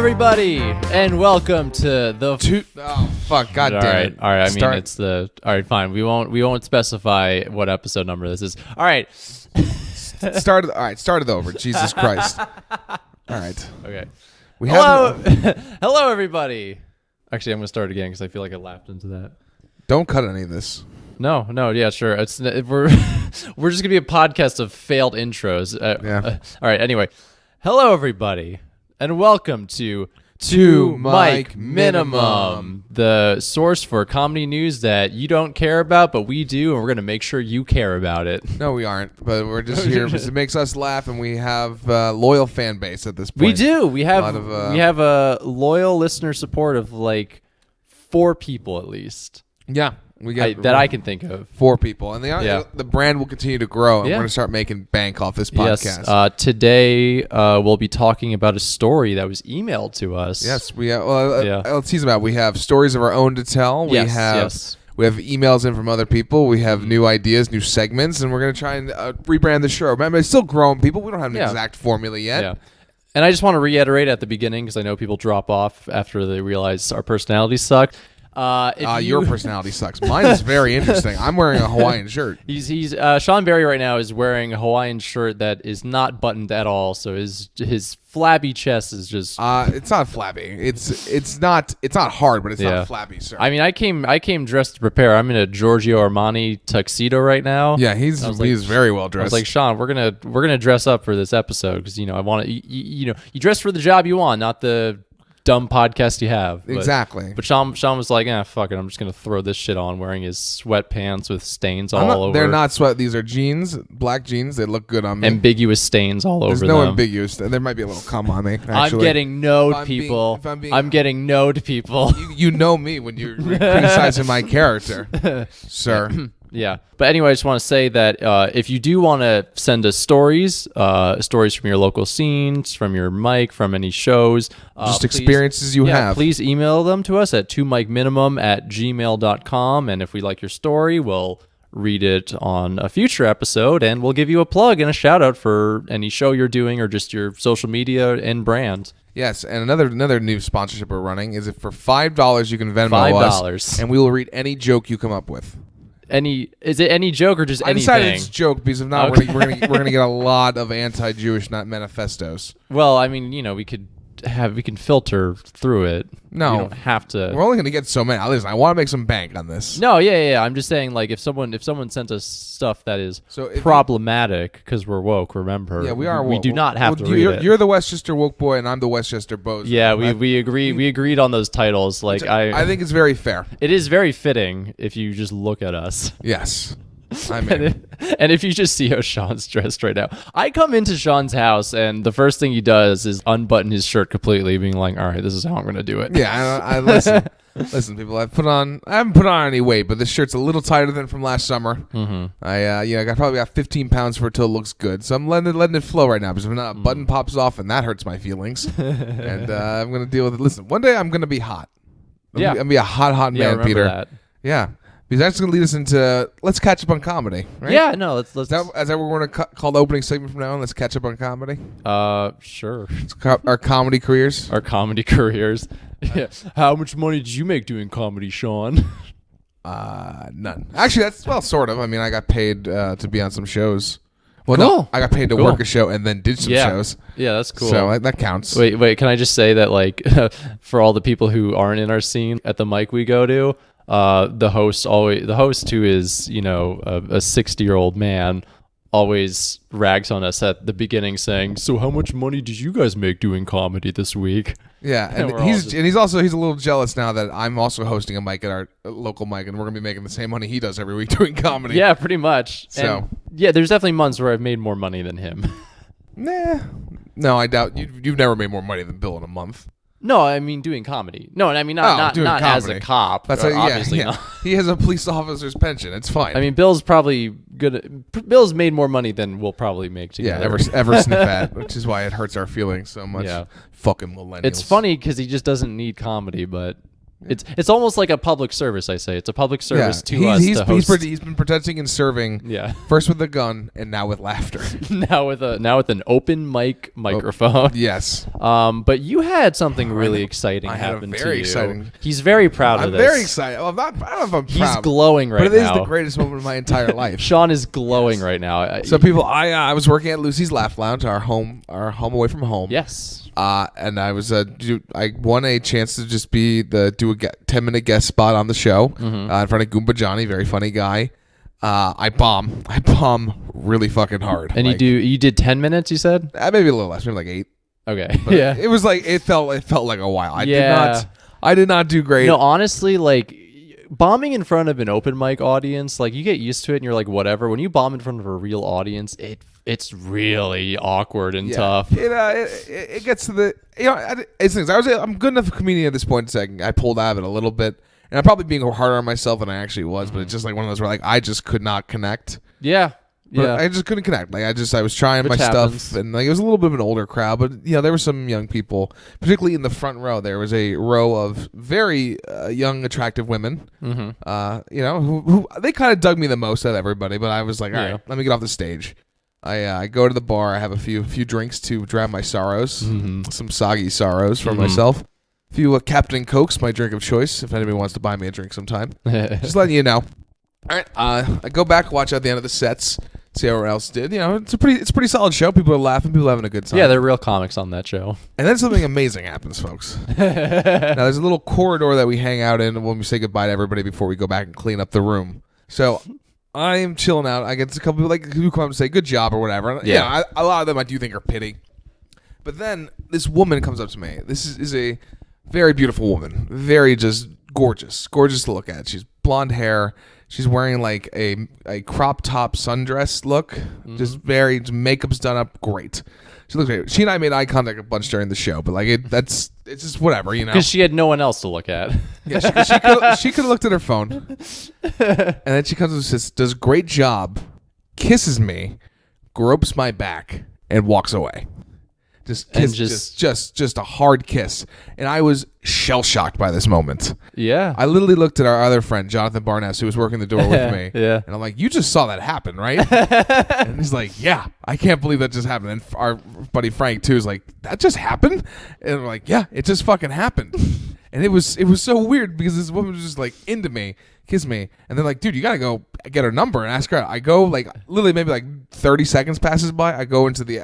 everybody, and welcome to the Oh fuck! God damn it! All right. I mean, Start. it's the all right. Fine. We won't specify what episode number this is. All right. Start it over. Jesus Christ! All right. Okay. We Hello, have. hello, everybody. Actually, I'm gonna start again because I feel like I laughed into that. Don't cut any of this. No, yeah, sure. We're we're just gonna be a podcast of failed intros. All right. Anyway, hello, everybody, and welcome to Two Mic Mic Minimum, Minimum. the source for comedy news that you don't care about, but we do, and we're gonna make sure you care about it. No, we aren't. But we're just here because it makes us laugh, and we have a loyal fan base at this point. We do. We have lot of, we have a loyal listener support of like 4 people at least Yeah, we got that I can think of. 4 people, and Yeah. the brand will continue to grow, and Yeah. we're gonna start making bank off this podcast. Yes. Today we'll be talking about a story that was emailed to us. Yes, we have. Well, Yeah. let's tease about. We have stories of our own to tell. We Yes, have. yes. We have emails in from other people. We have new ideas, new segments, and we're gonna try and rebrand the show. Remember, it's still growing, people. We don't have an Yeah. exact formula yet. Yeah. And I just want to reiterate at the beginning because I know people drop off after they realize our personalities suck. Your personality sucks. Mine is very interesting. I'm wearing a Hawaiian shirt. He's Sean Barry right now is wearing a Hawaiian shirt that is not buttoned at all, so his flabby chest is just. It's not flabby. It's not hard, but it's Yeah. not flabby, sir. I mean, I came dressed to prepare. I'm in a Giorgio Armani tuxedo right now. yeah, he's very well I dressed. was like, Sean, we're gonna dress up for this episode because I want to. You dress for the job you want, not the dumb podcast you have. Exactly. But Sean was like, fuck it, I'm just gonna throw this shit on, wearing his sweatpants with stains all over. They're not sweat. These are jeans, black jeans. They look good on me. Ambiguous stains all There's over no them. ambiguous. There might be a little cum on me. Actually. I'm getting node If I'm being- people. if I'm being- I'm getting node people. You know me when you're criticizing my character, sir. Yeah. But anyway, I just want to say that if you do want to send us stories from your local scenes, from your mic, from any shows. Just please- experiences you have. Please email them to us at 2micminimum@gmail.com. And if we like your story, we'll read it on a future episode and we'll give you a plug and a shout out for any show you're doing or just your social media and brand. Yes, and another new sponsorship we're running is if for $5 you can Venmo $5. us, and we will read any joke you come up with. Is it any joke or just I decided anything? it's a joke because if not, Okay. we're gonna get a lot of anti-Jewish manifestos. Well, I mean, we can filter through it. No. you don't have to. We're only gonna get so many. Listen, I want to make some bank on this. No, yeah. I'm just saying, like, if someone sent us stuff that is So if problematic because we're woke, remember? Yeah, we are. We do not have to read it. You're the Westchester woke boy, and I'm the Westchester bozo. Yeah, we agreed on those titles. Like, I think it's very fair. it is very fitting if you just look at us. Yes, I mean, And if you just see how Sean's dressed right now, I come into Sean's house and the first thing he does is unbutton his shirt completely, being like, "All right, this is how I'm going to do it." yeah. I listen. Listen, people. I haven't put on any weight, but this shirt's a little tighter than from last summer. Mm-hmm. I probably got 15 pounds for it till it looks good. So I'm letting it flow right now because if not, a button pops off and that hurts my feelings. And I'm gonna deal with it. Listen, one day I'm gonna be hot. I'm gonna be a hot Yeah, man, remember Peter. that. Yeah, because that's gonna lead us into let's catch up on comedy. Right? Yeah, no, let's. Is that what we're gonna call the opening segment from now on? Let's catch up on comedy. Sure. It's our comedy careers. Our comedy careers. Yeah. How much money did you make doing comedy, Sean? None. Actually, that's sort of. I mean, I got paid to be on some shows. Well, Cool. no, I got paid to Cool. work a show and then did some Yeah. shows. Yeah, that's cool. So that counts. Wait, can I just say that, like, for all the people who aren't in our scene at the mic we go to, the host, who is, a 60-year-old man, always rags on us at the beginning saying, "So how much money did you guys make doing comedy this week?" Yeah, and We're all he's just- a little jealous now that I'm also hosting a mic at our local mic, and we're gonna be making the same money he does every week doing comedy. Yeah, pretty much. So- And, yeah, there's definitely months where I've made more money than him. Nah. No, I doubt you've never made more money than Bill in a month. No, I mean doing comedy. No, and I mean not doing as a comedy. cop. That's obviously yeah. not. He has a police officer's pension. It's fine. I mean, Bill's probably good. Bill's made more money than we'll probably make yeah, together. ever sniff at, which is why it hurts our feelings so much. Yeah. Fucking millennials. It's funny because he just doesn't need comedy, but It's almost like a public service. I say it's a public service to us. He's been protecting and serving. Yeah. First with a gun and now with laughter. now with an open mic microphone. Yes. But you had something really exciting I had a happen very to you. exciting- He's very proud of I'm this. very excited. Well, I don't know if I'm He's proud. glowing right now. But it is the greatest moment of my entire life. Sean is glowing right now. So people, I was working at Lucy's Laugh Lounge, our home away from home. Yes. And I was I won a chance to just do a 10-minute guest spot on the show in front of Goomba Johnny, very funny guy. I bomb really fucking hard. And you did 10 minutes, you said? Maybe a little less, maybe like 8. Okay. But yeah. it was like it felt like a while. Yeah. I did not do great. No, honestly, like bombing in front of an open mic audience, like you get used to it and you're like whatever. When you bomb in front of a real audience, it's really awkward and tough. It gets to the it's things. I'm good enough a comedian at this point to say I pulled out of it a little bit, and I'm probably being harder on myself than I actually was. But it's just like one of those where like I just could not connect. Yeah. But Yeah. I just couldn't connect. Like I was trying Which my happens. stuff, and like it was a little bit of an older crowd, but there were some young people, particularly in the front row. There was a row of very young, attractive women. Who they kind of dug me the most out of everybody. But I was like, all right, let me get off the stage. I go to the bar. I have a few drinks to drown my sorrows, some soggy sorrows for myself. A few Captain Cokes, my drink of choice. If anybody wants to buy me a drink sometime, just letting you know. All right, I go back, watch out the end of the sets, see how everyone else did. It's a pretty solid show. People are laughing, people are having a good time. Yeah, they're real comics on that show. And then something amazing happens, folks. Now there's a little corridor that we hang out in when we say goodbye to everybody before we go back and clean up the room. So I am chilling out. I get a couple people who come up and say good job or whatever. Yeah. A lot of them I do think are pity. But then this woman comes up to me. This is a very beautiful woman, very just gorgeous to look at. She's blonde hair. She's wearing like a crop top sundress look. Just makeup's done up great. She looks great. She and I made eye contact a bunch during the show, but like it's just whatever, Because she had no one else to look at. Yeah, she could have looked at her phone. And then she comes and says, does a great job, kisses me, gropes my back, and walks away. Just a hard kiss. And I was shell shocked by this moment. Yeah. I literally looked at our other friend, Jonathan Barnes, who was working the door with me. Yeah. And I'm like, you just saw that happen, right? And he's like, yeah, I can't believe that just happened. And our buddy Frank, too, is like, that just happened? And we're like, yeah, it just fucking happened. And it was so weird because this woman was just like into me, kissed me. And they're like, dude, you got to go get her number and ask her out. I go like literally maybe like 30 seconds passes by. I go into the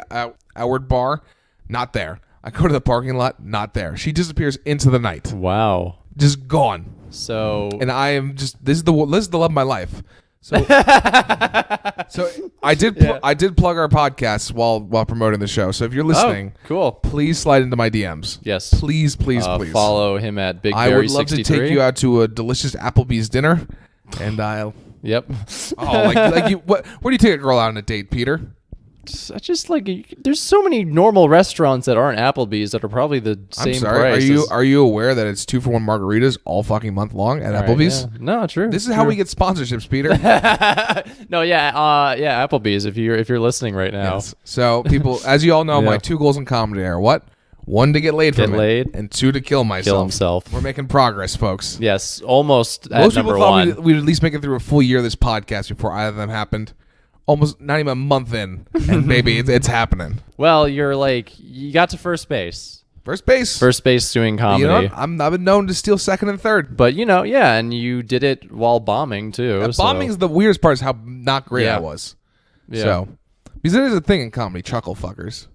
outward bar. Not there. I go to the parking lot. Not there. She disappears into the night. Wow. Just gone. So. And I am just this is the love of my life. So, I did plug our podcast while promoting the show. So if you're listening, cool. Please slide into my DMs. Yes. Please. Follow him at Big I Berry would love 63. to take you out to a delicious Applebee's dinner, and I'll. Yep. Like you. Where do you take a girl out on a date, Peter? I just like there's so many normal restaurants that aren't Applebee's that are probably the same I'm sorry. price. Are you aware that it's 2-for-1 margaritas all fucking month long at Applebee's? Yeah. No, true. This is how we get sponsorships, Peter. No, yeah, Applebee's. If you're listening right now, Yes. So people, as you all know, my 2 goals in comedy are what? 1 to get laid from it, and 2 to kill myself. kill himself. We're making progress, folks. Yes, almost at Most number people thought one. we'd at least make it through a full year of this podcast before either of them happened. Almost not even a month in, and maybe it's happening. Well, you got to first base. First base Doing comedy. You know what? I've been known to steal second and third. But and you did it while bombing too. Bombing is the weirdest part. Is how not great I was. Yeah. So, because there is a thing in comedy, chuckle fuckers,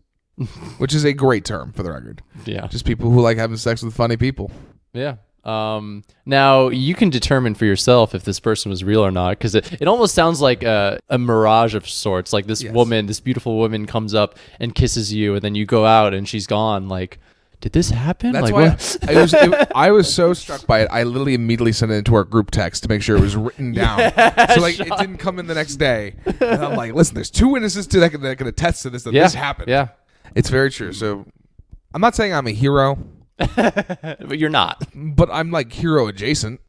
which is a great term for the record. Yeah. Just people who like having sex with funny people. Yeah. Now you can determine for yourself if this person was real or not, because it almost sounds like a mirage of sorts. Like this woman, this beautiful woman comes up and kisses you, and then you go out and she's gone. Like, did this happen? That's like, why I was so struck by it. I literally immediately sent it into our group text to make sure it was written down. So like it didn't come in the next day. And I'm like, listen, there's 2 witnesses that can attest to this this happened. Yeah. It's very true. So I'm not saying I'm a hero. But you're not. But I'm like hero adjacent.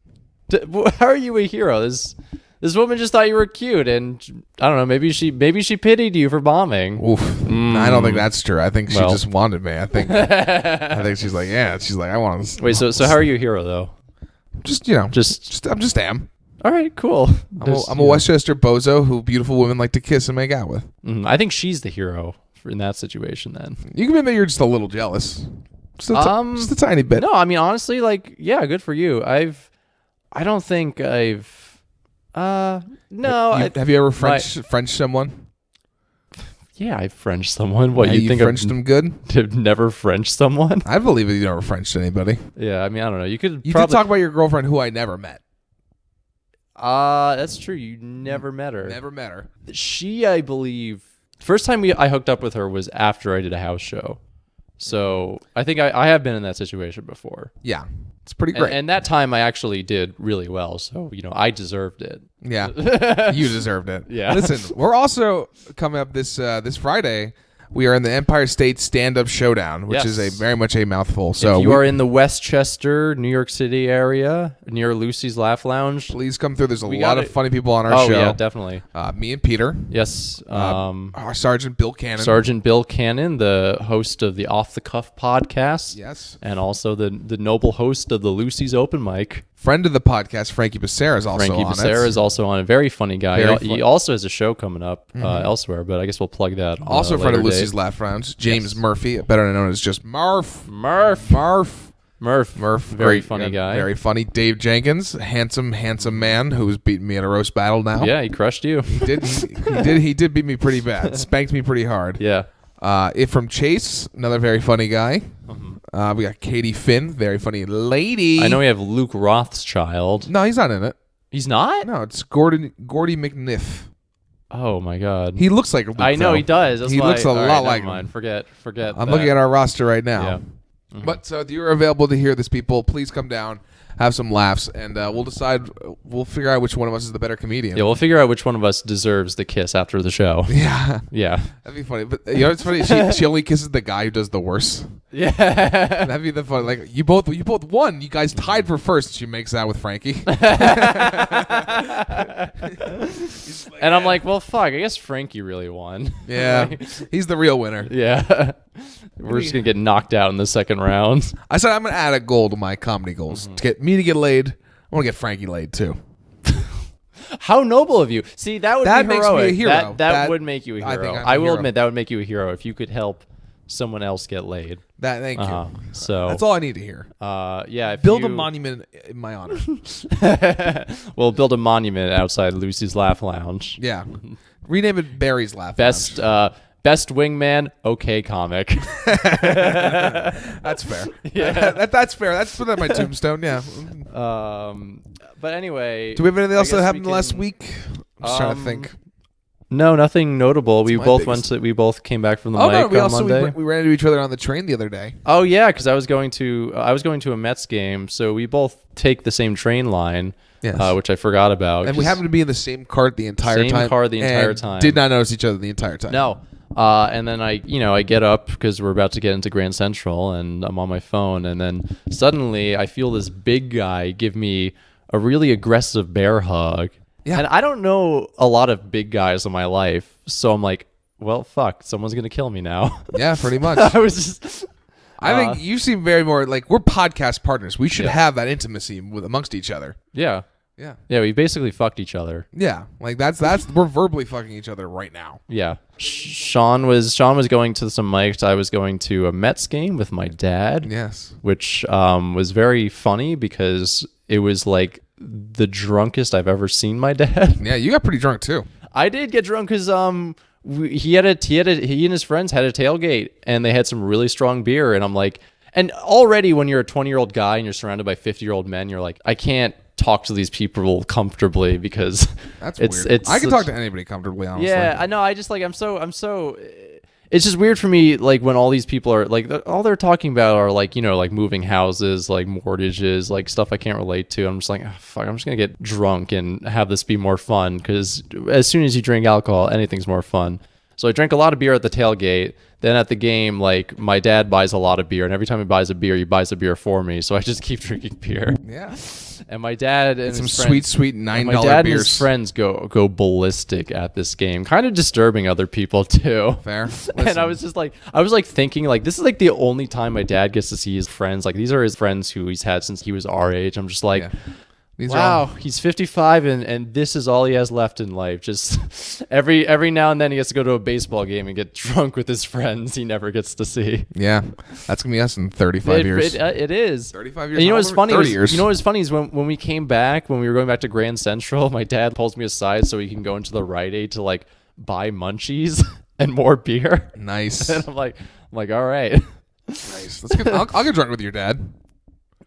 How are you a hero? This woman just thought you were cute, and I don't know. Maybe she pitied you for bombing. Oof. I don't think that's true. I think she just wanted me. I think she's like, I want to. Wait, so how are you a hero though? Just I'm just am. All right, cool. I'm a Westchester bozo who beautiful women like to kiss and make out with. I think she's the hero in that situation. Then You can admit that you're just a little jealous. Just a tiny bit. no, I mean honestly, like yeah, good for you. I don't think I've no. Have you ever French someone? Yeah, I Frenched someone. What, Yeah, you think Frenched them good? I've never Frenched someone? I believe that you never Frenched anybody. Yeah, I mean, I don't know. You did talk about your girlfriend who I never met. That's true. You never met her. Never met her. She, I believe, first time I hooked up with her was after I did a house show. So I think I have been in that situation before. Yeah, it's pretty great. And that time I actually did really well. So, I deserved it. Yeah, you deserved it. Yeah. Listen, we're also coming up this Friday. We are in the Empire State Stand-Up Showdown, which is very much a mouthful. So if you are in the Westchester, New York City area near Lucy's Laugh Lounge, please come through. There's a lot of funny people on our show. Oh yeah, definitely. Me and Peter. Yes. Our Sergeant Bill Cannon. Sergeant Bill Cannon, the host of the Off the Cuff podcast. Yes. And also the noble host of the Lucy's Open Mic. Friend of the podcast, Frankie Becerra is also on it. Frankie Becerra is also on it. Very funny guy. Very He also has a show coming up elsewhere, but I guess we'll plug that. Also, friend of later Lucy's date. Laugh Rounds, James Murphy, better known as just Murph. Murph. Very funny guy. Very funny. Dave Jenkins, handsome man who's beaten me in a roast battle now. Yeah, he crushed you. He did beat me pretty bad. Spanked me pretty hard. Yeah. It from Chase, another very funny guy. We got Katie Finn, very funny lady. I know we have Luke Rothschild. No, he's not in it. He's not? No, it's Gordy McNiff. Oh my God. He looks like Luke. I know though. he does. That's he why, looks a lot never like mind. him. Forget. I'm looking at our roster right now. Yeah. But so if you're available to hear this, people, please come down, have some laughs, and we'll decide. We'll figure out which one of us is the better comedian. Yeah, we'll figure out which one of us deserves the kiss after the show. Yeah. Yeah. That'd be funny. But it's funny. She only kisses the guy who does the worst. Yeah. That'd be the fun. Like you both won. You guys tied for first. She makes out with Frankie. And I'm like, well, fuck. I guess Frankie really won. Yeah, Like, he's the real winner. yeah. We're just gonna get knocked out in the second round. I said I'm gonna add a goal to my comedy goals to get me to get laid. I want to get Frankie laid too. How noble of you. See, that would That be makes me a heroic. hero. That would make you a I hero. think I'm I a will hero. admit that would make you a hero if you could help someone else get laid. Thank you. So That's all I need to hear. yeah. If Build a you- monument in my honor. We'll build a monument outside Lucy's Laugh Lounge. Yeah, rename it Barry's Laugh. Best wingman, okay comic. That's fair. Yeah. That's fair. That's put on my tombstone. Yeah. But anyway. Do we have anything else I that guess happened we last can- week? I'm just trying to think. No, nothing notable. We my both biggest- we both came back from the Oh mic no, on Monday. we ran into each other on the train the other day. Oh yeah, because I was going to a Mets game, so we both take the same train line, Yes. which I forgot about. And we happened to be in the same cart the entire Same time. car the entire and time. Did not notice each other the entire time. No. And then I get up because we're about to get into Grand Central, and I'm on my phone, and then suddenly I feel this big guy give me a really aggressive bear hug. Yeah. And I don't know a lot of big guys in my life, so I'm like, well, fuck, someone's gonna kill me now. Yeah, pretty much. I was just. I think you seem very more like we're podcast partners. We should have that intimacy amongst each other. Yeah. Yeah. Yeah, we basically fucked each other. Yeah. Like that's we're verbally fucking each other right now. Yeah. Sean was going to some mics. I was going to a Mets game with my dad. Yes. Which was very funny because it was like the drunkest I've ever seen my dad. Yeah, you got pretty drunk too. I did get drunk because he and his friends had a tailgate and they had some really strong beer, and I'm like, and already when you're a 20-year-old guy and you're surrounded by 50-year-old men, you're like, I can't talk to these people comfortably because That's it's weird. I can such- talk to anybody comfortably, honestly. Yeah, I know. I just like I'm so. It's just weird for me, like when all these people are like, all they're talking about are like, like moving houses, like mortgages, like stuff I can't relate to. I'm just like, oh, fuck, I'm just gonna get drunk and have this be more fun because as soon as you drink alcohol, anything's more fun. So I drank a lot of beer at the tailgate. Then at the game, like my dad buys a lot of beer, and every time he buys a beer, he buys a beer for me. So I just keep drinking beer. Yeah. And my dad and Some his sweet, friends, sweet and my $9 dad and beers. his friends go ballistic at this game, kind of disturbing other people too. Fair. And I was thinking like, this is like the only time my dad gets to see his friends. Like these are his friends who he's had since he was our age. I'm just like, Yeah. These wow, are he's 55 and this is all he has left in life. Just every now and then he has to go to a baseball game and get drunk with his friends he never gets to see. yeah, that's gonna be us in 35 years. It is. 35 years. And you know How what's old are we? funny? 30 years. You know what's funny is when we came back, when we were going back to Grand Central, my dad pulls me aside so he can go into the Rite Aid to like buy munchies and more beer. Nice. And I'm like, all right. Nice. Let's get. I'll get drunk with your dad.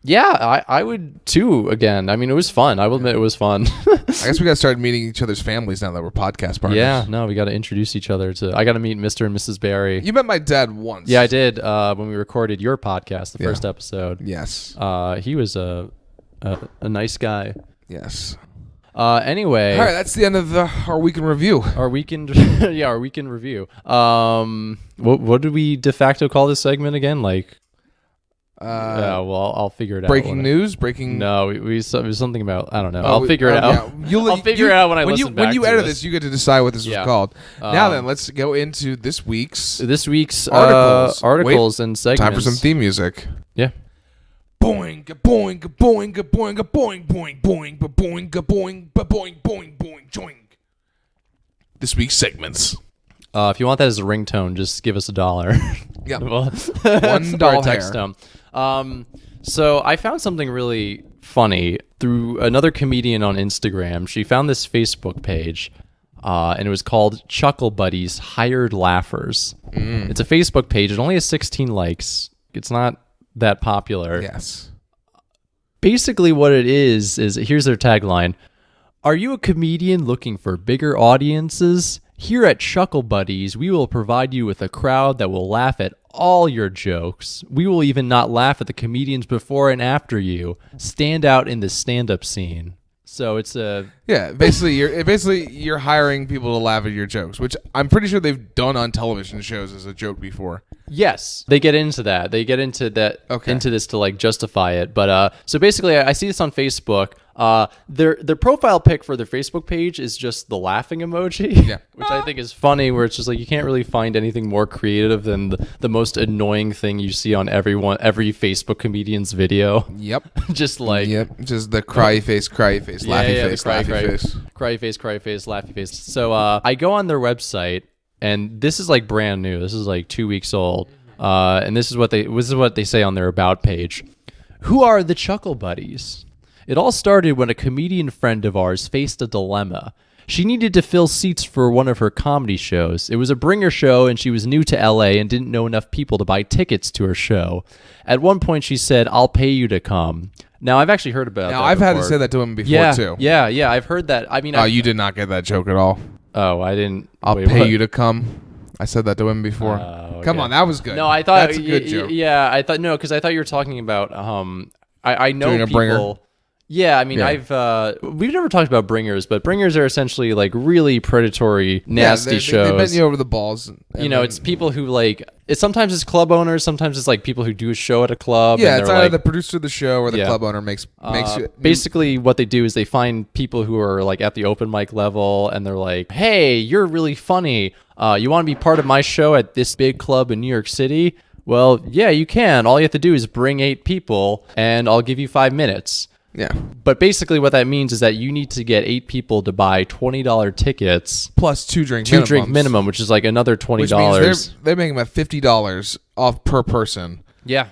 Yeah, I would too. Again, I mean, it was fun. I will admit it was fun. I guess we gotta start meeting each other's families now that we're podcast partners. Yeah, no, we got to introduce each other to. I got to meet Mr. and Mrs. Barry. You met my dad once. Yeah, I did when we recorded your podcast, the Yeah. first episode. Yes. He was a nice guy. Yes. Anyway, All right, that's the end of our week in review. our weekend, our weekend review. What did we de facto call this segment again? Like, well, I'll figure it out. Breaking when news. Breaking. No, it was something about I don't know. Oh, I'll figure it out. Yeah. I'll figure it out when I listen you, back when you to edit this. this, you get to decide what this Yeah. was called. Now Um, then, let's go into this week's This week's Articles. articles and segments. time for some theme music. Yeah. Boing, boing, boing, boing, boing, boing, boing, boing, boing, boing, boing, boing, joing. This week's segments. If you want that as a ringtone, just give us $1. Yeah. Well, $1 or a text hair. tone. So I found something really funny through another comedian on Instagram. She found this Facebook page, and it was called Chuckle Buddies Hired Laughers. It's a Facebook page. It only has 16 likes. It's not that popular. Yes. Basically, what it is here's their tagline. Are you a comedian looking for bigger audiences? Here at Chuckle Buddies, we will provide you with a crowd that will laugh at all your jokes. We will even not laugh at the comedians before and after you. Stand out in the stand-up scene. So it's a Yeah, basically you're hiring people to laugh at your jokes, which I'm pretty sure they've done on television shows as a joke before. yes. They get into that. They get into that Okay. into this to like justify it. But so basically, I see this on Facebook. Their profile pic for their Facebook page is just the laughing emoji, Yeah. which I think is funny. Where it's just like you can't really find anything more creative than the most annoying thing you see on every Facebook comedian's video. Yep. Just like Yep. Just the cry face, laughy face, the laughy face. cry face, laughy face. So I go on their website, and this is like brand new. This is like 2 weeks old, and this is what they say on their about page. Who are the Chuckle Buddies? It all started when a comedian friend of ours faced a dilemma. She needed to fill seats for one of her comedy shows. It was a bringer show, and she was new to LA and didn't know enough people to buy tickets to her show. At one point, she said, "I'll pay you to come." Now, I've actually heard about that. Now I've had to before. say that to him before Yeah, too. yeah, I've heard that. I mean, Oh, you did not get that joke at all. Oh, I didn't. I'll wait, pay what? you to come. I said that to him before. Come okay. on, that was good. No, I thought that's a good joke. Yeah, I thought no, because I thought you were talking about. I know Doing a people. bringer? Yeah, I mean, Yeah. we've never talked about bringers, but bringers are essentially like really predatory, nasty shows. They bend you over the balls. and You know, then- it's people who like. Sometimes it's club owners. Sometimes it's like people who do a show at a club. yeah, and it's they're either like, the producer of the show or the Yeah. club owner makes you basically what they do is they find people who are like at the open mic level, and they're like, "Hey, you're really funny. You want to be part of my show at this big club in New York City? Well, yeah, you can. All you have to do is bring 8 people, and I'll give you 5 minutes." yeah. But basically, what that means is that you need to get 8 people to buy $20 tickets, Plus 2 drink 2 drink minimums, minimum, which is like another $20. which means they're making about $50 off per person. Yeah.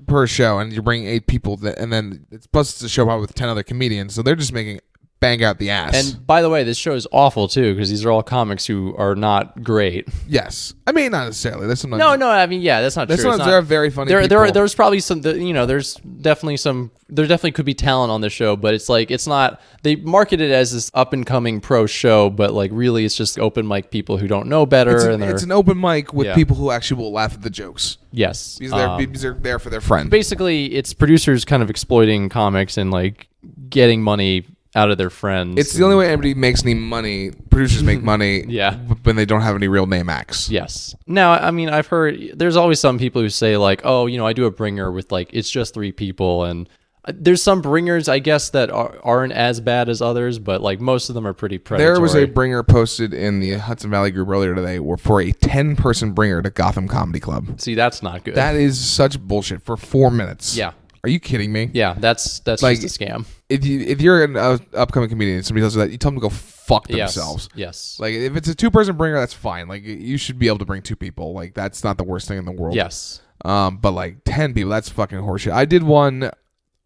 Per show, and you're bringing 8 people, and then it's a show probably with 10 other comedians, so they're just making bang out the ass. And by the way, this show is awful too because these are all comics who are not great. yes, I mean not necessarily. There's sometimes No, I mean, yeah, that's not true. It's sometimes not- there are very funny There people. there's probably some, there's definitely could be talent on the show, but it's like, it's not, they market it as this up and coming pro show, but like really it's just open mic people who don't know better. It's an open mic with Yeah. people who actually will laugh at the jokes. yes. Because they're there for their friend. Basically, it's producers kind of exploiting comics and like getting money out of their friends. It's the only way anybody makes any money. Producers make money Yeah. when they don't have any real name acts. Yes. Now, I mean, I've heard there's always some people who say like, oh, I do a bringer with like, it's just 3 people and There's some bringers, I guess, that aren't as bad as others, but like most of them are pretty predatory. There was a bringer posted in the Hudson Valley group earlier today for a 10-person bringer to Gotham Comedy Club. See, that's not good. That is such bullshit for 4 minutes. Yeah. Are you kidding me? Yeah, that's like, just a scam. If you're an upcoming comedian and somebody tells you that, you tell them to go fuck themselves. Yes. Like, if it's a 2-person bringer, that's fine. Like, you should be able to bring 2 people. Like, that's not the worst thing in the world. Yes. But like 10 people, that's fucking horseshit. I did one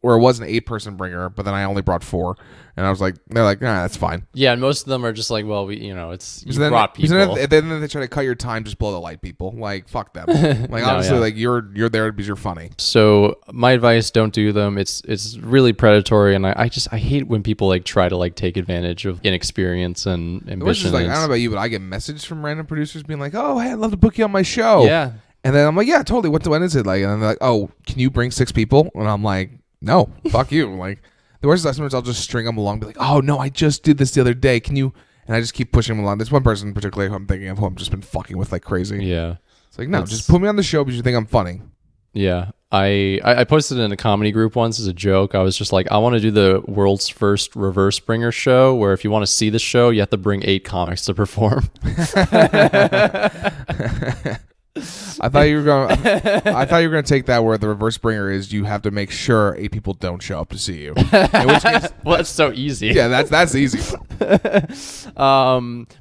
where it was an 8-person bringer, but then I only brought 4, and I was like, they're like, nah, that's fine. Yeah, and most of them are just like, well, it's you then, brought people. Then they try to cut your time, just blow the light, people. Like, fuck them. Like, honestly, like you're there because you're funny. So my advice: don't do them. It's really predatory, and I hate when people like try to like take advantage of inexperience and ambition. Which is like, I don't know about you, but I get messages from random producers being like, oh, hey, I'd love to book you on my show. Yeah. And then I'm like, yeah, totally. When is it? Like, and they're like, oh, can you bring 6 people? And I'm like, no, fuck you. Like, the worst is sometimes I'll just string them along, be like, oh no, I just did this the other day. Can you? And I just keep pushing them along. There's one person in particular who I'm thinking of who I've just been fucking with like crazy. Yeah. It's like, no, just put me on the show because you think I'm funny. Yeah. I posted in a comedy group once as a joke. I was just like, I want to do the world's first reverse bringer show where if you want to see the show, you have to bring 8 comics to perform. I thought you were going to take that where the reverse bringer is you have to make sure 8 people don't show up to see you. In which case, well, that's so easy. Yeah, that's easy. But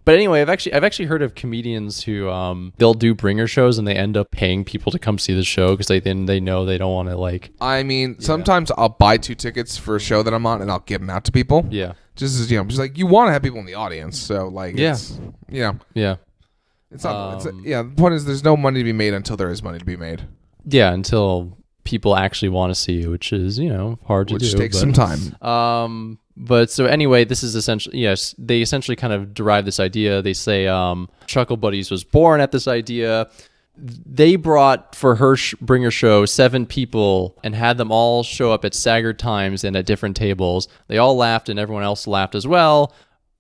anyway, I've actually heard of comedians who they'll do bringer shows and they end up paying people to come see the show because they know they don't want to like. I mean, sometimes I'll buy 2 tickets for a show that I'm on and I'll give them out to people. Yeah. Just as just like you want to have people in the audience, so like it's, Yeah. It's not. The point is, there's no money to be made until there is money to be made. Yeah, until people actually want to see you, which is hard to do. Which takes some time. But so anyway, this is essentially they essentially kind of derive this idea. They say Chuckle Buddies was born at this idea. They brought for her bringer show 7 people and had them all show up at staggered times and at different tables. They all laughed and everyone else laughed as well.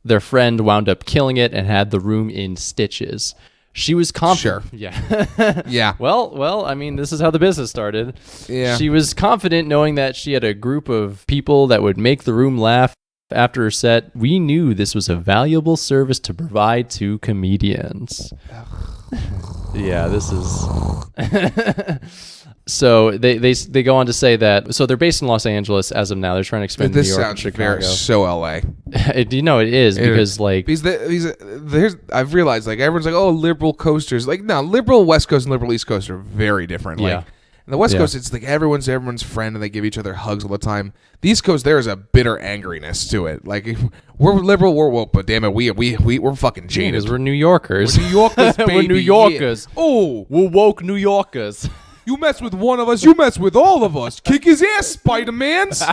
Their friend wound up killing it and had the room in stitches. She was confident. Sure. Yeah. Yeah. Well, I mean, this is how the business started. Yeah. She was confident knowing that she had a group of people that would make the room laugh after her set. We knew this was a valuable service to provide to comedians. Yeah, this is... So they go on to say that, so they're based in Los Angeles as of now. They're trying to expand to New York and Chicago. So LA. It is because like I've realized like everyone's like, oh, liberal coasters. Like no, liberal West Coast and liberal East Coast are very different. Like in the West Coast, it's like everyone's friend and they give each other hugs all the time. The East Coast, there is a bitter angriness to it. Like we're liberal, we're woke, but damn it, we're fucking jaded. Because we're New Yorkers. We're New Yorkers, baby. We're New Yorkers. Yeah. Oh, we're woke New Yorkers. You mess with one of us, you mess with all of us. Kick his ass, Spider-Mans.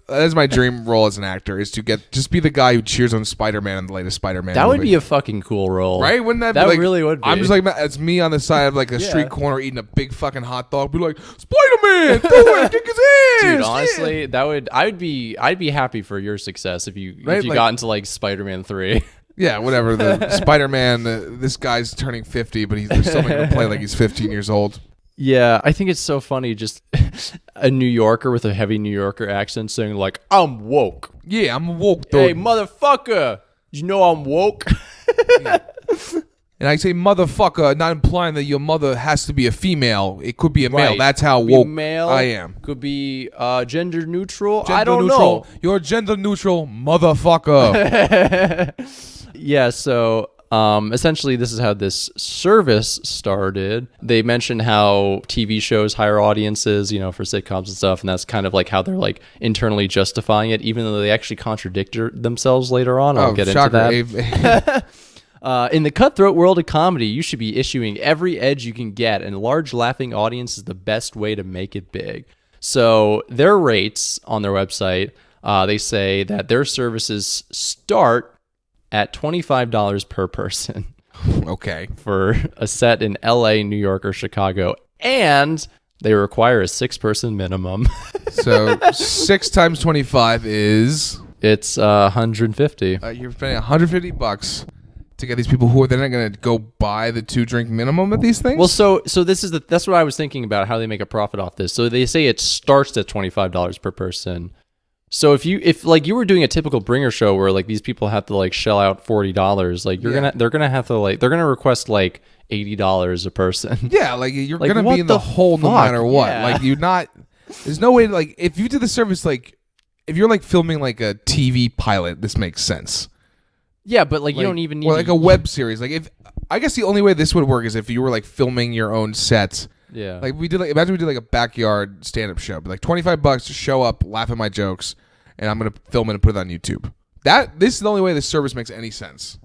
That's my dream role as an actor, is to just be the guy who cheers on Spider-Man in the latest Spider-Man That movie. would be a fucking cool role. Right? Wouldn't that be That like, really would be. I'm just like, it's me on the side of like a street corner eating a big fucking hot dog. Be like, Spider-Man, do it, kick his ass. Dude, honestly, I'd be happy for your success if you got into like Spider-Man 3. Yeah, whatever. The Spider-Man, this guy's turning 50, but they're still making him play like he's 15 years old. Yeah, I think it's so funny, just a New Yorker with a heavy New Yorker accent saying like, I'm woke. Yeah, I'm woke, dude. Hey, motherfucker, you know I'm woke? And I say motherfucker, not implying that your mother has to be a female. It could be a male. That's how woke male, I am. Could be gender neutral. Gender I don't neutral. know. You're gender neutral, motherfucker. Yeah, so essentially this is how this service started. They mentioned how TV shows hire audiences, for sitcoms and stuff, and that's kind of like how they're like internally justifying it, even though they actually contradict themselves later on. I'll get into that. In the cutthroat world of comedy, you should be issuing every edge you can get, and a large laughing audience is the best way to make it big. So their rates on their website, they say that their services start at $25 per person. Okay. For a set in LA, New York, or Chicago. And they require a 6-person minimum. So 6 times 25 is... It's 150. You're paying $150 to get these people who are then not going to go buy the 2-drink minimum at these things? Well, so this is that's what I was thinking about, how they make a profit off this. So they say it starts at $25 per person. So if like you were doing a typical bringer show where like these people have to like shell out $40, like they're gonna have to like they're gonna request like $80 a person. Yeah, like you're Like, gonna what be in the the hole no fuck? matter what. Yeah. Like you're not. There's no way to, like, if you did the service, like if you're like filming like a TV pilot, this makes sense. Yeah, but like you don't even need or like a web series. Like if I guess the only way this would work is if you were like filming your own sets. Yeah. Like imagine we did like a backyard stand-up show, but like $25 to show up, laugh at my jokes, and I'm gonna film it and put it on YouTube. This is the only way this service makes any sense.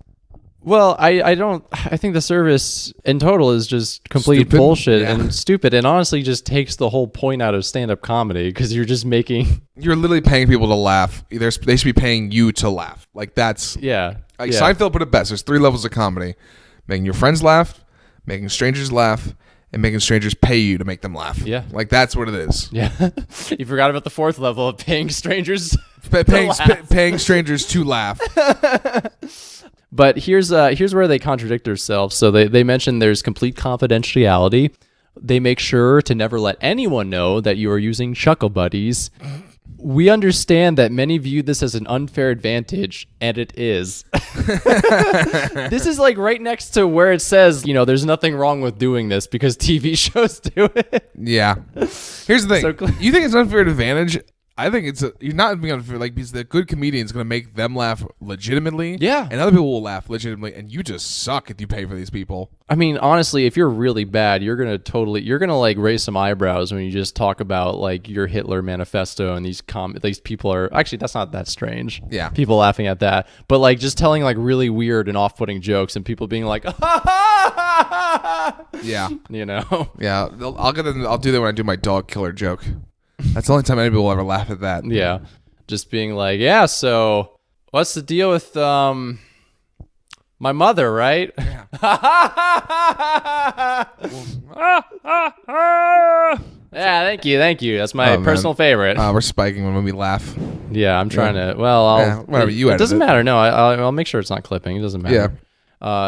Well, I think the service in total is just complete Stupid. bullshit Yeah. and stupid, and honestly just takes the whole point out of stand-up comedy because you're just making You're literally paying people to laugh. They should be paying you to laugh. Like that's yeah. like yeah. Seinfeld put it best. There's 3 levels of comedy: making your friends laugh, making strangers laugh, and making strangers pay you to make them laugh. Yeah. Like that's what it is. Yeah. You forgot about the 4th level of paying strangers. Paying strangers to laugh. But here's where they contradict themselves. So they mention there's complete confidentiality. They make sure to never let anyone know that you are using Chuckle Buddies. We understand that many view this as an unfair advantage, and it is. This is like right next to where it says, there's nothing wrong with doing this because TV shows do it. Yeah. Here's the thing. So You think it's an unfair advantage? I think you're not being unfair, like, because the good comedian's going to make them laugh legitimately. Yeah. And other people will laugh legitimately, and you just suck if you pay for these people. I mean, honestly, if you're really bad, you're gonna like raise some eyebrows when you just talk about like your Hitler manifesto and these people are actually, that's not that strange. Yeah. People laughing at that, but like just telling like really weird and off-putting jokes and people being like, Yeah. Yeah. I'll do that when I do my dog killer joke. That's the only time anybody will ever laugh at that. Yeah. Just being like, yeah, so what's the deal with my mother, right? Yeah. Yeah, thank you. That's my man. personal favorite. We're spiking when we laugh. Yeah, I'm trying to. Well, Yeah, whatever, you It edit doesn't it. matter. No, I'll make sure it's not clipping. It doesn't matter. Yeah.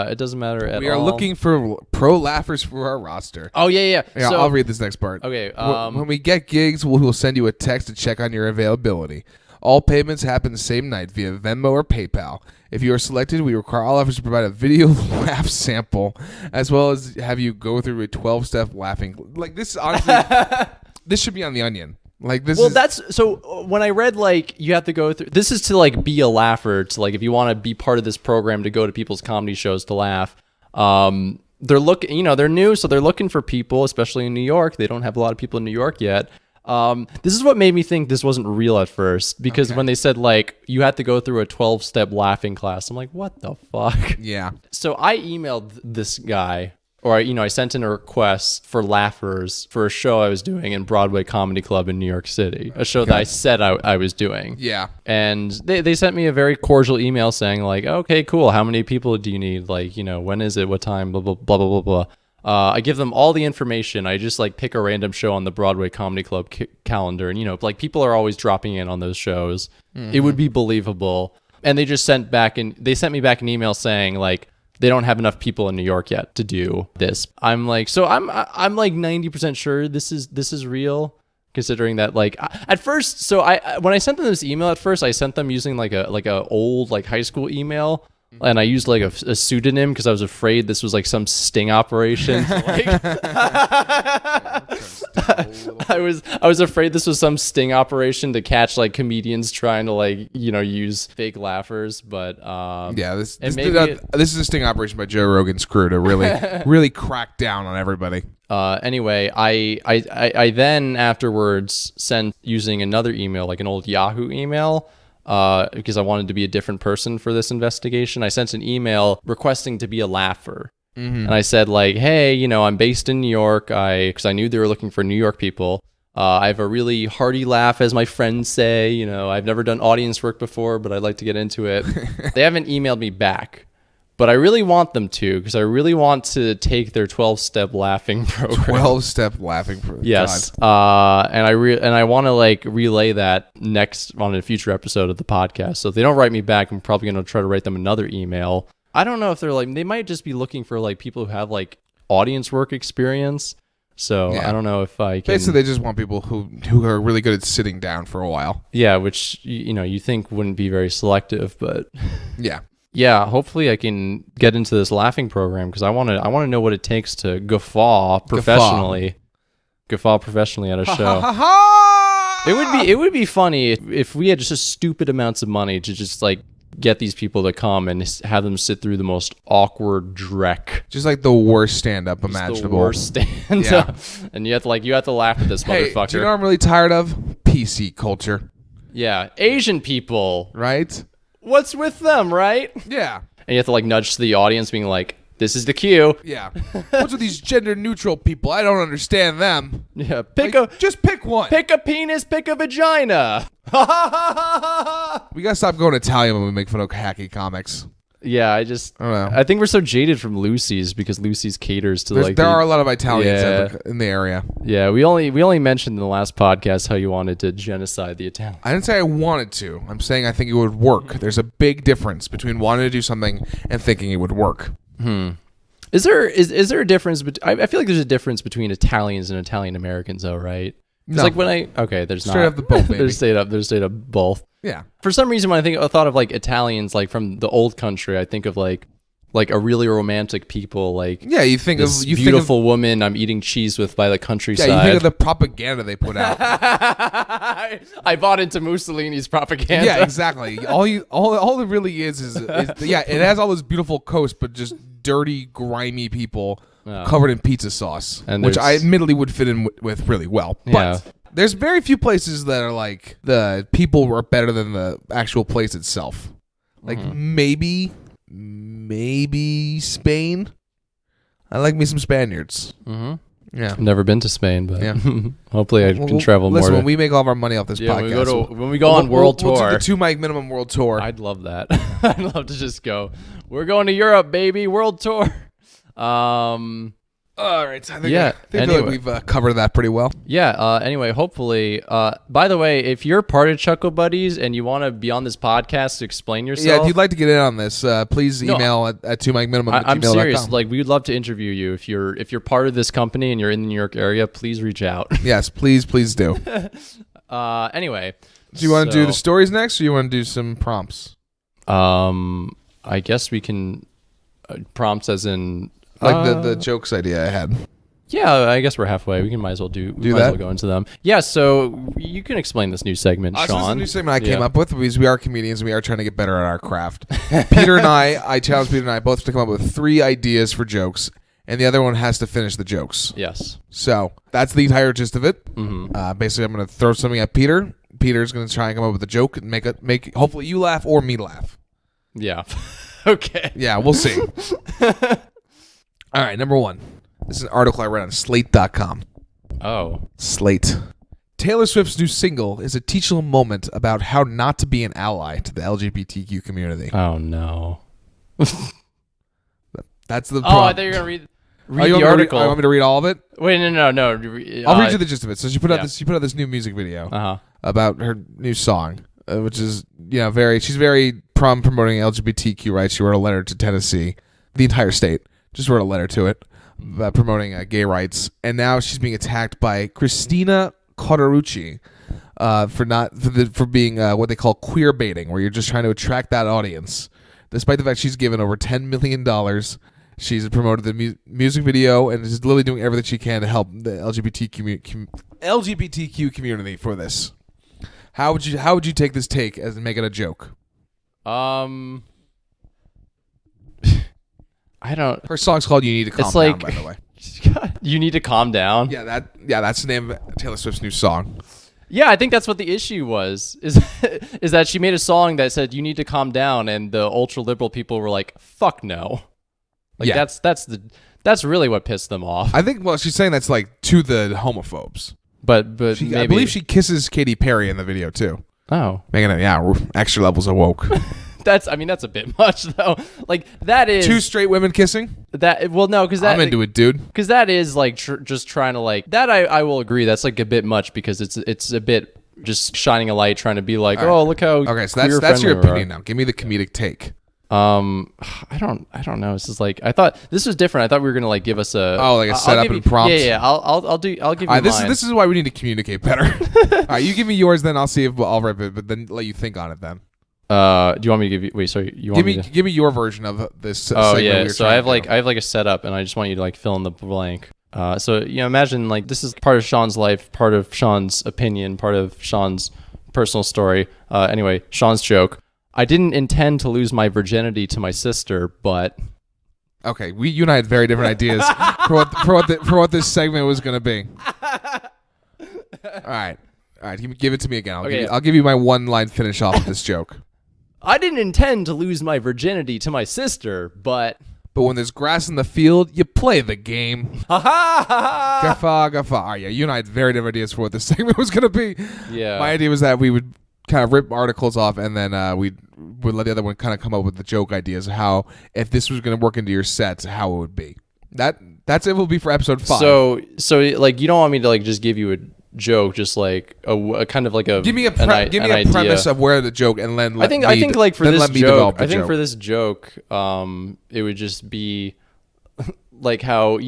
It doesn't matter at all. We are looking for pro laughers for our roster. Oh yeah. Yeah, So, I'll read this next part. Okay. When we get gigs, we'll send you a text to check on your availability. All payments happen the same night via Venmo or PayPal. If you are selected, we require all offers to provide a video laugh sample, as well as have you go through a 12-step laughing. Like this, honestly, this should be on The Onion. Like this. Well, that's so. When I read like you have to go through. This is to like be a laugher. To like if you want to be part of this program to go to people's comedy shows to laugh. They're looking. They're new, so they're looking for people, especially in New York. They don't have a lot of people in New York yet. This is what made me think this wasn't real at first, because when they said like you had to go through a 12-step laughing class, I'm like, what the fuck? Yeah. So I emailed this guy, or I sent in a request for laughers for a show I was doing in Broadway Comedy Club in New York City, a show that I said I was doing. Yeah. And they sent me a very cordial email saying like, okay, cool. How many people do you need? Like, when is it? What time? Blah, blah, blah, blah, blah, blah. I give them all the information. I just like pick a random show on the Broadway Comedy Club calendar. And, like people are always dropping in on those shows. It would be believable. And they just sent me back an email saying like, they don't have enough people in New York yet to do this. I'm like, so I'm like 90% sure this is real, considering that like at first. So when I sent them this email at first, I sent them using like a old like high school email. And I used like a pseudonym because I was afraid this was like some sting operation. I was afraid this was some sting operation to catch like comedians trying to like use fake laughers. But Yeah, this and is a sting operation by Joe Rogan's crew to really crack down on everybody. Anyway, I then afterwards sent using another email, like an old Yahoo email. Because I wanted to be a different person for this investigation. I sent an email requesting to be a laugher. And I said like, hey, I'm based in New York. Because I knew they were looking for New York people. I have a really hearty laugh, as my friends say. I've never done audience work before, but I'd like to get into it. They haven't emailed me back. But I really want them to, because I really want to take their 12-step laughing program. 12-step laughing program. Yes. And I want to like relay that next on a future episode of the podcast. So if they don't write me back, I'm probably going to try to write them another email I don't know if they're like, they might just be looking for like people who have like audience work experience. So Yeah. I don't know if I can. Basically, they just want people who are really good at sitting down for a while. Yeah, which you think wouldn't be very selective, but Yeah. yeah, hopefully I can get into this laughing program because I want to know what it takes to guffaw professionally at a show. It would be funny if we had just stupid amounts of money to just like get these people to come and have them sit through the most awkward dreck. Just like the worst stand-up Just imaginable. the worst stand-up. And you have to laugh at this Hey, motherfucker. do you know what I'm really tired of? PC culture, Yeah, Asian people. right? What's with them, right? Yeah. And you have to like nudge to the audience being like, this is the cue. Yeah. What's with these gender-neutral people? I don't understand them. Yeah, Just pick one. pick a penis, pick a vagina. We gotta stop going Italian when we make fun of hacky comics. Yeah, I don't know. I think we're so jaded from Lucy's because Lucy's caters to like There are a lot of Italians Yeah. in the area. Yeah, we only mentioned in the last podcast how you wanted to genocide the Italians. I didn't say I wanted to. I'm saying I think it would work. There's a big difference between wanting to do something and thinking it would work. Is there a difference? I feel like there's a difference between Italians and Italian Americans, though, right? It's No. like there's Straight not. up the both, baby. There's straight up both. Yeah. For some reason, when I thought of like Italians, like from the old country, I think of like a really romantic people, like Yeah, you think this of you beautiful woman I'm eating cheese with by the countryside. Yeah, you think of the propaganda they put out. I bought into Mussolini's propaganda. Yeah, exactly. All it really is yeah, it has all this beautiful coast, but just dirty, grimy people covered in pizza sauce, And which I there's- admittedly would fit in with really well. Yeah. But there's very few places that are like the people are better than the actual place itself. Like maybe Spain. I like me some Spaniards. Mm-hmm. Yeah. I've never been to Spain, but Yeah. hopefully I can travel more. Listen, when we make all of our money off this Yeah, podcast, when we go on world we'll tour. do the 2 mic minimum world tour. I'd love that. I'd love to just go. We're going to Europe, baby. World tour. All right. I think Yeah, I feel anyway. like we've covered that pretty well. Yeah. Anyway, hopefully. By the way, if you're part of Chuckle Buddies and you want to be on this podcast to explain yourself, Yeah, if you'd like to get in on this, please email at 2 mic minimum. I'm serious. Like, we'd love to interview you. If you're part of this company and you're in the New York area, please reach out. Yes, please do. Anyway, Do you want to do the stories next, or you want to do some prompts? I guess we can prompts as in Like the jokes idea I had. Yeah, I guess we're halfway. We might as well might as that? well go into them. Yeah, so you can explain this new segment, So this is a Sean. new segment I came Yeah. up with because we are comedians and we are trying to get better at our craft. Peter and I challenged Peter and I both to come up with 3 ideas for jokes, and the other one has to finish the jokes. Yes. So that's the entire gist of it. Mm-hmm. Basically, I'm going to throw something at Peter. Peter's going to try and come up with a joke and make hopefully you laugh or me laugh. Yeah. Okay. Yeah, we'll see. All right, number 1. This is an article I read on Slate.com. Oh. Slate. Taylor Swift's new single is a teachable moment about how not to be an ally to the LGBTQ community. Oh no. That's the Oh, I prompt. thought you were gonna read you the article. want me to read all of it? Wait, no. I'll read you the gist of it. So she put out this new music video Uh-huh. about her new song, which is she's very promoting LGBTQ rights. She wrote a letter to Tennessee, the entire state, just wrote a letter to it promoting gay rights, and now she's being attacked by Christina Cauterucci for being what they call queer baiting, where you're just trying to attract that audience. Despite the fact she's given over $10 million, she's promoted the music video and is literally doing everything she can to help the LGBTQ community for this. How would you take this take as make it a joke? I don't. Her song's called "You Need to Calm It's Down," like- by the way. You need to calm down. Yeah, that's the name of Taylor Swift's new song. Yeah, I think that's what the issue was. Is that she made a song that said you need to calm down, and the ultra liberal people were like, "Fuck no." Like Yeah. that's really what pissed them off. I think she's saying that's like to the homophobes. But maybe, I believe she kisses Katy Perry in the video too, Oh, making it extra levels of woke. that's a bit much though. Like that is 2 straight women kissing. that. Well, no, because I'm into it, dude. Because that is like just trying to like that. I will agree. That's like a bit much because it's a bit just shining a light, trying to be like, All right. oh, look how Okay, so queer that's your friendly we are." opinion now. Give me the comedic take. I don't know. This is like, I thought this was different. I thought we were gonna like give us a like a setup and prompt. Yeah. I'll give you mine. This is why we need to communicate better. All right, you give me yours, then I'll see if I'll rip it, but then let you think on it then. Do you want me to give you? Wait, sorry. You want give me your version of this? Oh yeah. So I have like a setup, and I just want you to like fill in the blank. So imagine like this is part of Sean's life, part of Sean's opinion, part of Sean's personal story. Anyway, Sean's joke. I didn't intend to lose my virginity to my sister, but okay, you and I had very different ideas for what this segment was going to be. All right, give it to me again. I'll give you my one-line finish off of this joke. I didn't intend to lose my virginity to my sister, but when there's grass in the field, you play the game. Ha ha ha! Gaffa. All right, yeah, you and I had very different ideas for what this segment was going to be. Yeah, my idea was that we would kind of rip articles off, and then we would let the other one kind of come up with the joke ideas. How if this was going to work into your sets, how it would be. That's it. Will be for episode 5. So like you don't want me to like just give you a joke, just like a kind of like a give me a premise of where the joke, and then I think like for this joke, for this joke, it would just be like how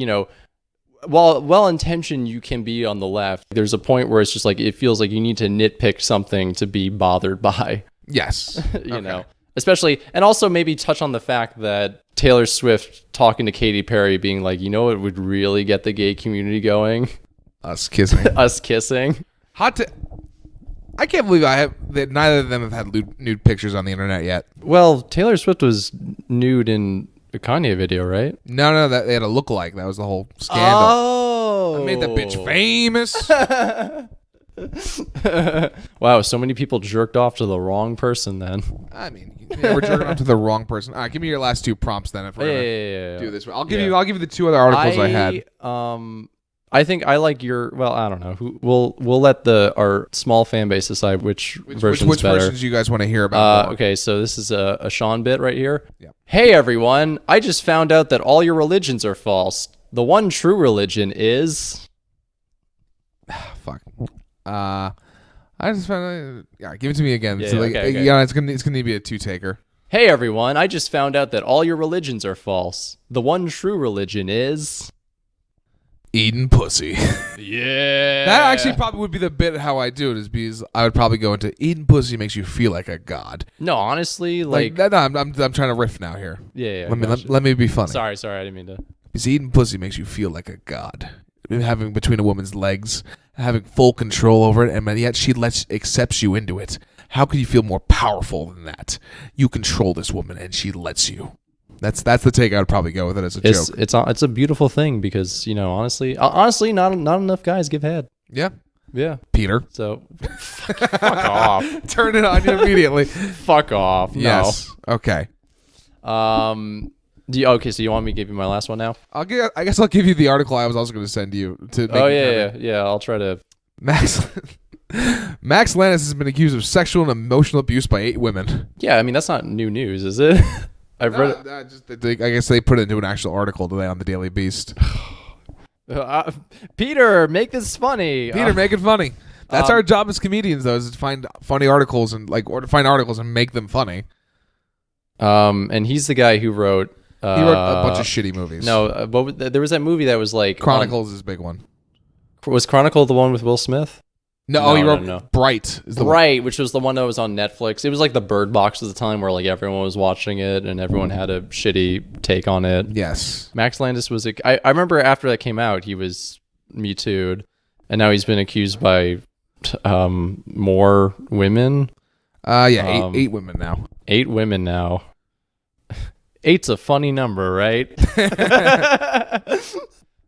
while well-intentioned you can be on the left, there's a point where it's just like it feels like you need to nitpick something to be bothered by. Yes. you know, especially, and also maybe touch on the fact that Taylor Swift talking to Katy Perry being like, it would really get the gay community going. Us kissing. Us kissing. I can't believe that neither of them have had nude pictures on the internet yet. Well, Taylor Swift was nude in a Kanye video, right? No, that they had a lookalike. That was the whole scandal. Oh, I made the bitch famous. Wow, so many people jerked off to the wrong person then. I mean, we're jerking off to the wrong person. All right, give me your last 2 prompts then. If we're gonna do this, I'll give you the 2 other articles I had. I think I like your. Well, I don't know. We'll let our small fan base decide which version's which better. versions you guys want to hear about. Okay, so this is a Sean bit right here. Yeah. Hey everyone! I just found out that all your religions are false. The one true religion is. Fuck. I just found. Give it to me again. Yeah, so okay. Yeah, it's gonna need to be a 2-taker. Hey everyone! I just found out that all your religions are false. The one true religion is. Eating pussy. Yeah. That actually probably would be the bit how I do it, is because I would probably go into eating pussy makes you feel like a god. No, honestly, like no, I'm trying to riff now here. Yeah. Let me be funny. Sorry, I didn't mean to. Because eating pussy makes you feel like a god. Having between a woman's legs, having full control over it, and yet she accepts you into it. How can you feel more powerful than that? You control this woman, and she lets you. That's the take I would probably go with it as a joke. It's a beautiful thing because honestly, not enough guys give head. Yeah. Peter. So fuck off. Turn it on you immediately. Fuck off. Yes. No. Okay. So you want me to give you my last one now? I guess I'll give you the article I was also going to send you to. Yeah. I'll try to. Max Landis has been accused of sexual and emotional abuse by 8 women. Yeah, I mean that's not new news, is it? I've read it. I guess they put it into an actual article today on the Daily Beast. Peter, make this funny. Peter, make it funny. That's our job as comedians, though, is to find funny articles or to find articles and make them funny. And he's the guy who wrote. He wrote a bunch of shitty movies. No, there was that movie that was like Chronicles is a big one. Was Chronicle the one with Will Smith? No, he wrote Bright. Bright, which was the one that was on Netflix. It was like the Bird Box at the time where like everyone was watching it and everyone had a shitty take on it. Yes. Max Landis was I remember after that came out, he was Me Too'd, and now he's been accused by more women. 8 women now. 8 women now. 8's a funny number, right?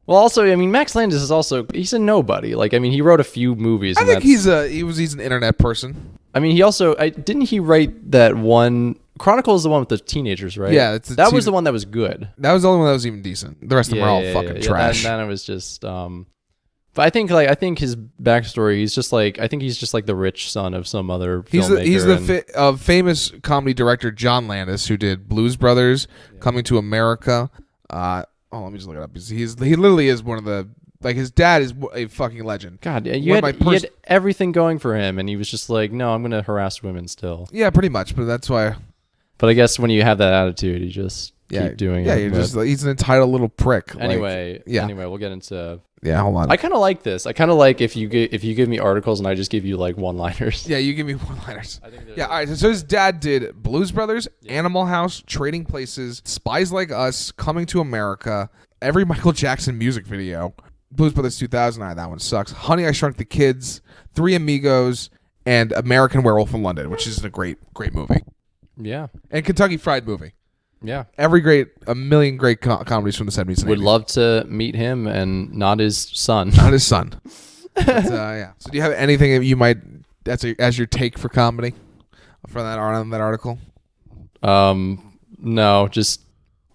Well, also, I mean, Max Landis he's a nobody. Like, I mean, he wrote a few movies. I think he's an internet person. I mean, he also, didn't he write that one, Chronicle is the one with the teenagers, right? Yeah. That was the one that was good. That was the only one that was even decent. The rest of them are all fucking trash. Then it was just, but I think his backstory, he's just like the rich son of some other filmmaker. He's the famous comedy director John Landis, who did Blues Brothers, Coming to America, let me just look it up. He literally is one of the, like, his dad is a fucking legend. God, he had everything going for him, and he was just like, no, I'm going to harass women still. Yeah, pretty much, but that's why. But I guess when you have that attitude, you just keep doing yeah, it. you're just he's an entitled little prick. Anyway, yeah. Anyway, we'll get into. Yeah, hold on. I kind of like this. I kind of like if you give me articles and I just give you like one-liners. Yeah, you give me one-liners. Yeah, all right. So his dad did Blues Brothers, Animal House, Trading Places, Spies Like Us, Coming to America, every Michael Jackson music video, Blues Brothers 2009, that one sucks, Honey, I Shrunk the Kids, Three Amigos, and American Werewolf in London, which is a great movie. Yeah. And Kentucky Fried Movie. Yeah. A million great comedies from the 70s and 80s. Would love to meet him and not his son. Not his son. But, yeah. So do you have anything that you might, as your take for comedy from that article? No, just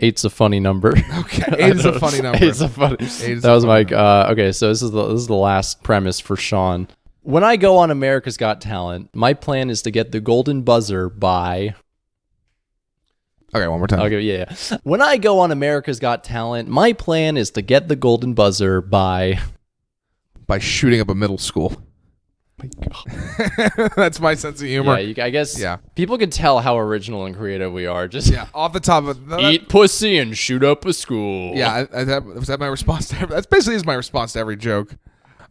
8's a funny number. Okay, 8 is a funny number. 8's a funny. That was my okay. So this is the last premise for Sean. When I go on America's Got Talent, my plan is to get the golden buzzer by. Okay, one more time. Okay, yeah. When I go on America's Got Talent, my plan is to get the golden buzzer by shooting up a middle school. My God. That's my sense of humor. Yeah, I guess. Yeah. People can tell how original and creative we are. Just off the top of eat pussy and shoot up a school. Yeah, was that my response to every? That's basically my response to every joke.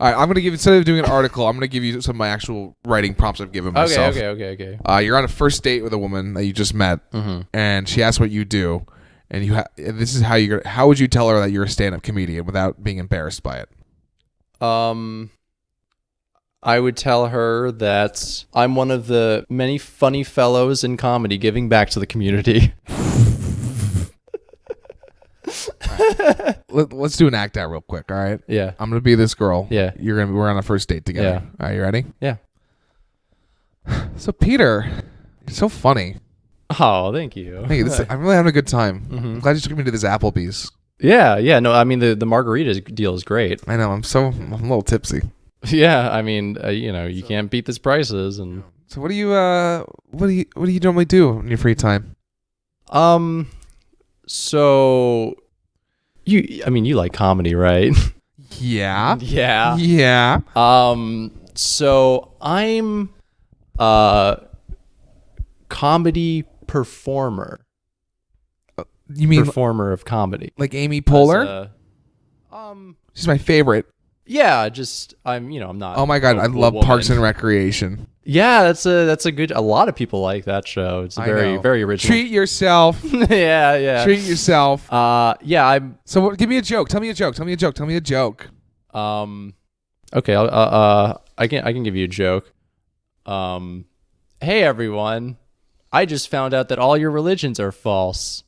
All right, I'm gonna give, instead of doing an article, I'm gonna give you some of my actual writing prompts I've given myself. Okay. You're on a first date with a woman that you just met, and she asks what you do, and this is how would you tell her that you're a stand-up comedian without being embarrassed by it? I would tell her that I'm one of the many funny fellows in comedy giving back to the community. Let's do an act out real quick, all right? Yeah. I'm gonna be this girl. Yeah. We're on a first date together. Yeah. All right, you ready? Yeah. So Peter, you're so funny. Oh, thank you. Hey, I'm really having a good time. I'm glad you took me to this Applebee's. Yeah. No, I mean the margarita deal is great. I know. I'm a little tipsy. Yeah, I mean, you can't beat these prices. And so what do you normally do in your free time? So you like comedy, right? Yeah. Yeah. Yeah. So I'm a comedy performer. You mean performer of comedy? Like Amy Poehler? She's my favorite. Yeah, just I'm not. Oh my God, I love Parks and Recreation. Yeah, that's a good. A lot of people like that show. It's very original. Treat yourself. Yeah. Treat yourself. Yeah. I'm. So give me a joke. Tell me a joke. Okay. I can give you a joke. Hey everyone, I just found out that all your religions are false.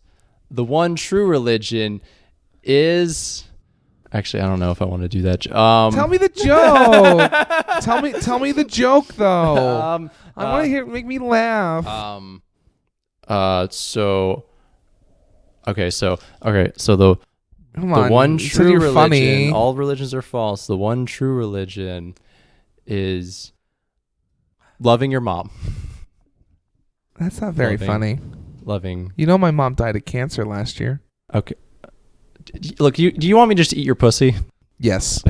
The one true religion is. Actually, I don't know if I want to do that. Tell me the joke. tell me the joke though. I want to hear. Make me laugh. So the one You said true you're religion. funny. All religions are false. The one true religion is loving your mom. That's not very funny. Loving. You know, my mom died of cancer last year. Okay. Look, do you want me just to eat your pussy? Yes.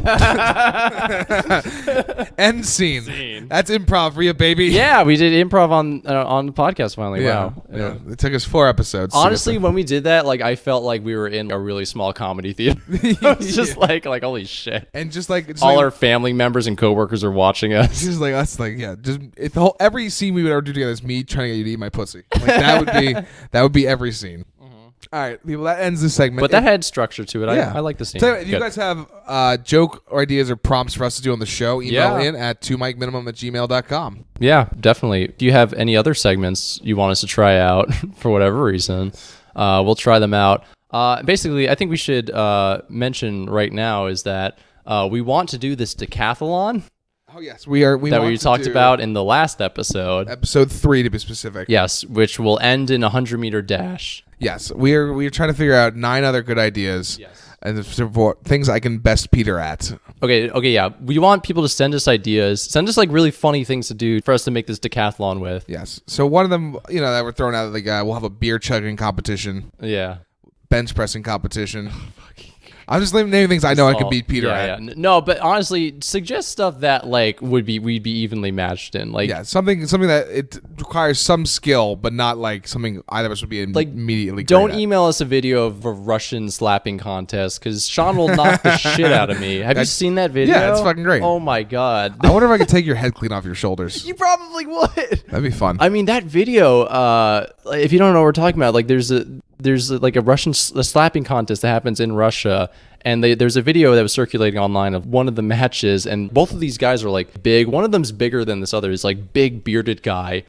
End scene. That's improv for you, baby. Yeah, we did improv on the podcast finally. Yeah. Wow. Yeah. It took us 4 episodes. Honestly, when we did that, like I felt like we were in a really small comedy theater. It was just like holy shit. And just all our family members and coworkers are watching us. Just like us, like just every scene we would ever do together is me trying to get you to eat my pussy. Like that would be every scene. All right, people, that ends this segment. But that had structure to it. Yeah. I like the scene. So if you guys have joke or ideas or prompts for us to do on the show, email in at 2mikeminimum@gmail.com. Yeah, definitely. Do you have any other segments you want us to try out for whatever reason? We'll try them out. Basically, I think we should mention right now is that we want to do this decathlon. Oh yes, we talked about in the last episode 3 to be specific. Yes, which will end in a 100-meter dash. Yes, we're trying to figure out 9 other good ideas. Yes. And for things I can best Peter at. Okay, yeah. We want people to send us ideas. Send us like really funny things to do for us to make this decathlon with. Yes. So one of them, that we're throwing out, like we'll have a beer chugging competition. Yeah. Bench pressing competition. I'm just naming things I know I can Oh, beat Peter yeah, at. yeah. No, but honestly, suggest stuff that like we'd be evenly matched in. Like Yeah, something that it requires some skill, but not like something either of us would be Like, immediately. don't great at. email us a video of a Russian slapping contest because Sean will knock the shit out of me. Have you seen that video? Yeah, it's fucking great. Oh my god. I wonder if I could take your head clean off your shoulders. You probably would. That'd be fun. I mean, that video. If you don't know what we're talking about, like there's like a Russian slapping contest that happens in Russia, and there's a video that was circulating online of one of the matches, and both of these guys are like big. One of them's bigger than this other. Is like big bearded guy.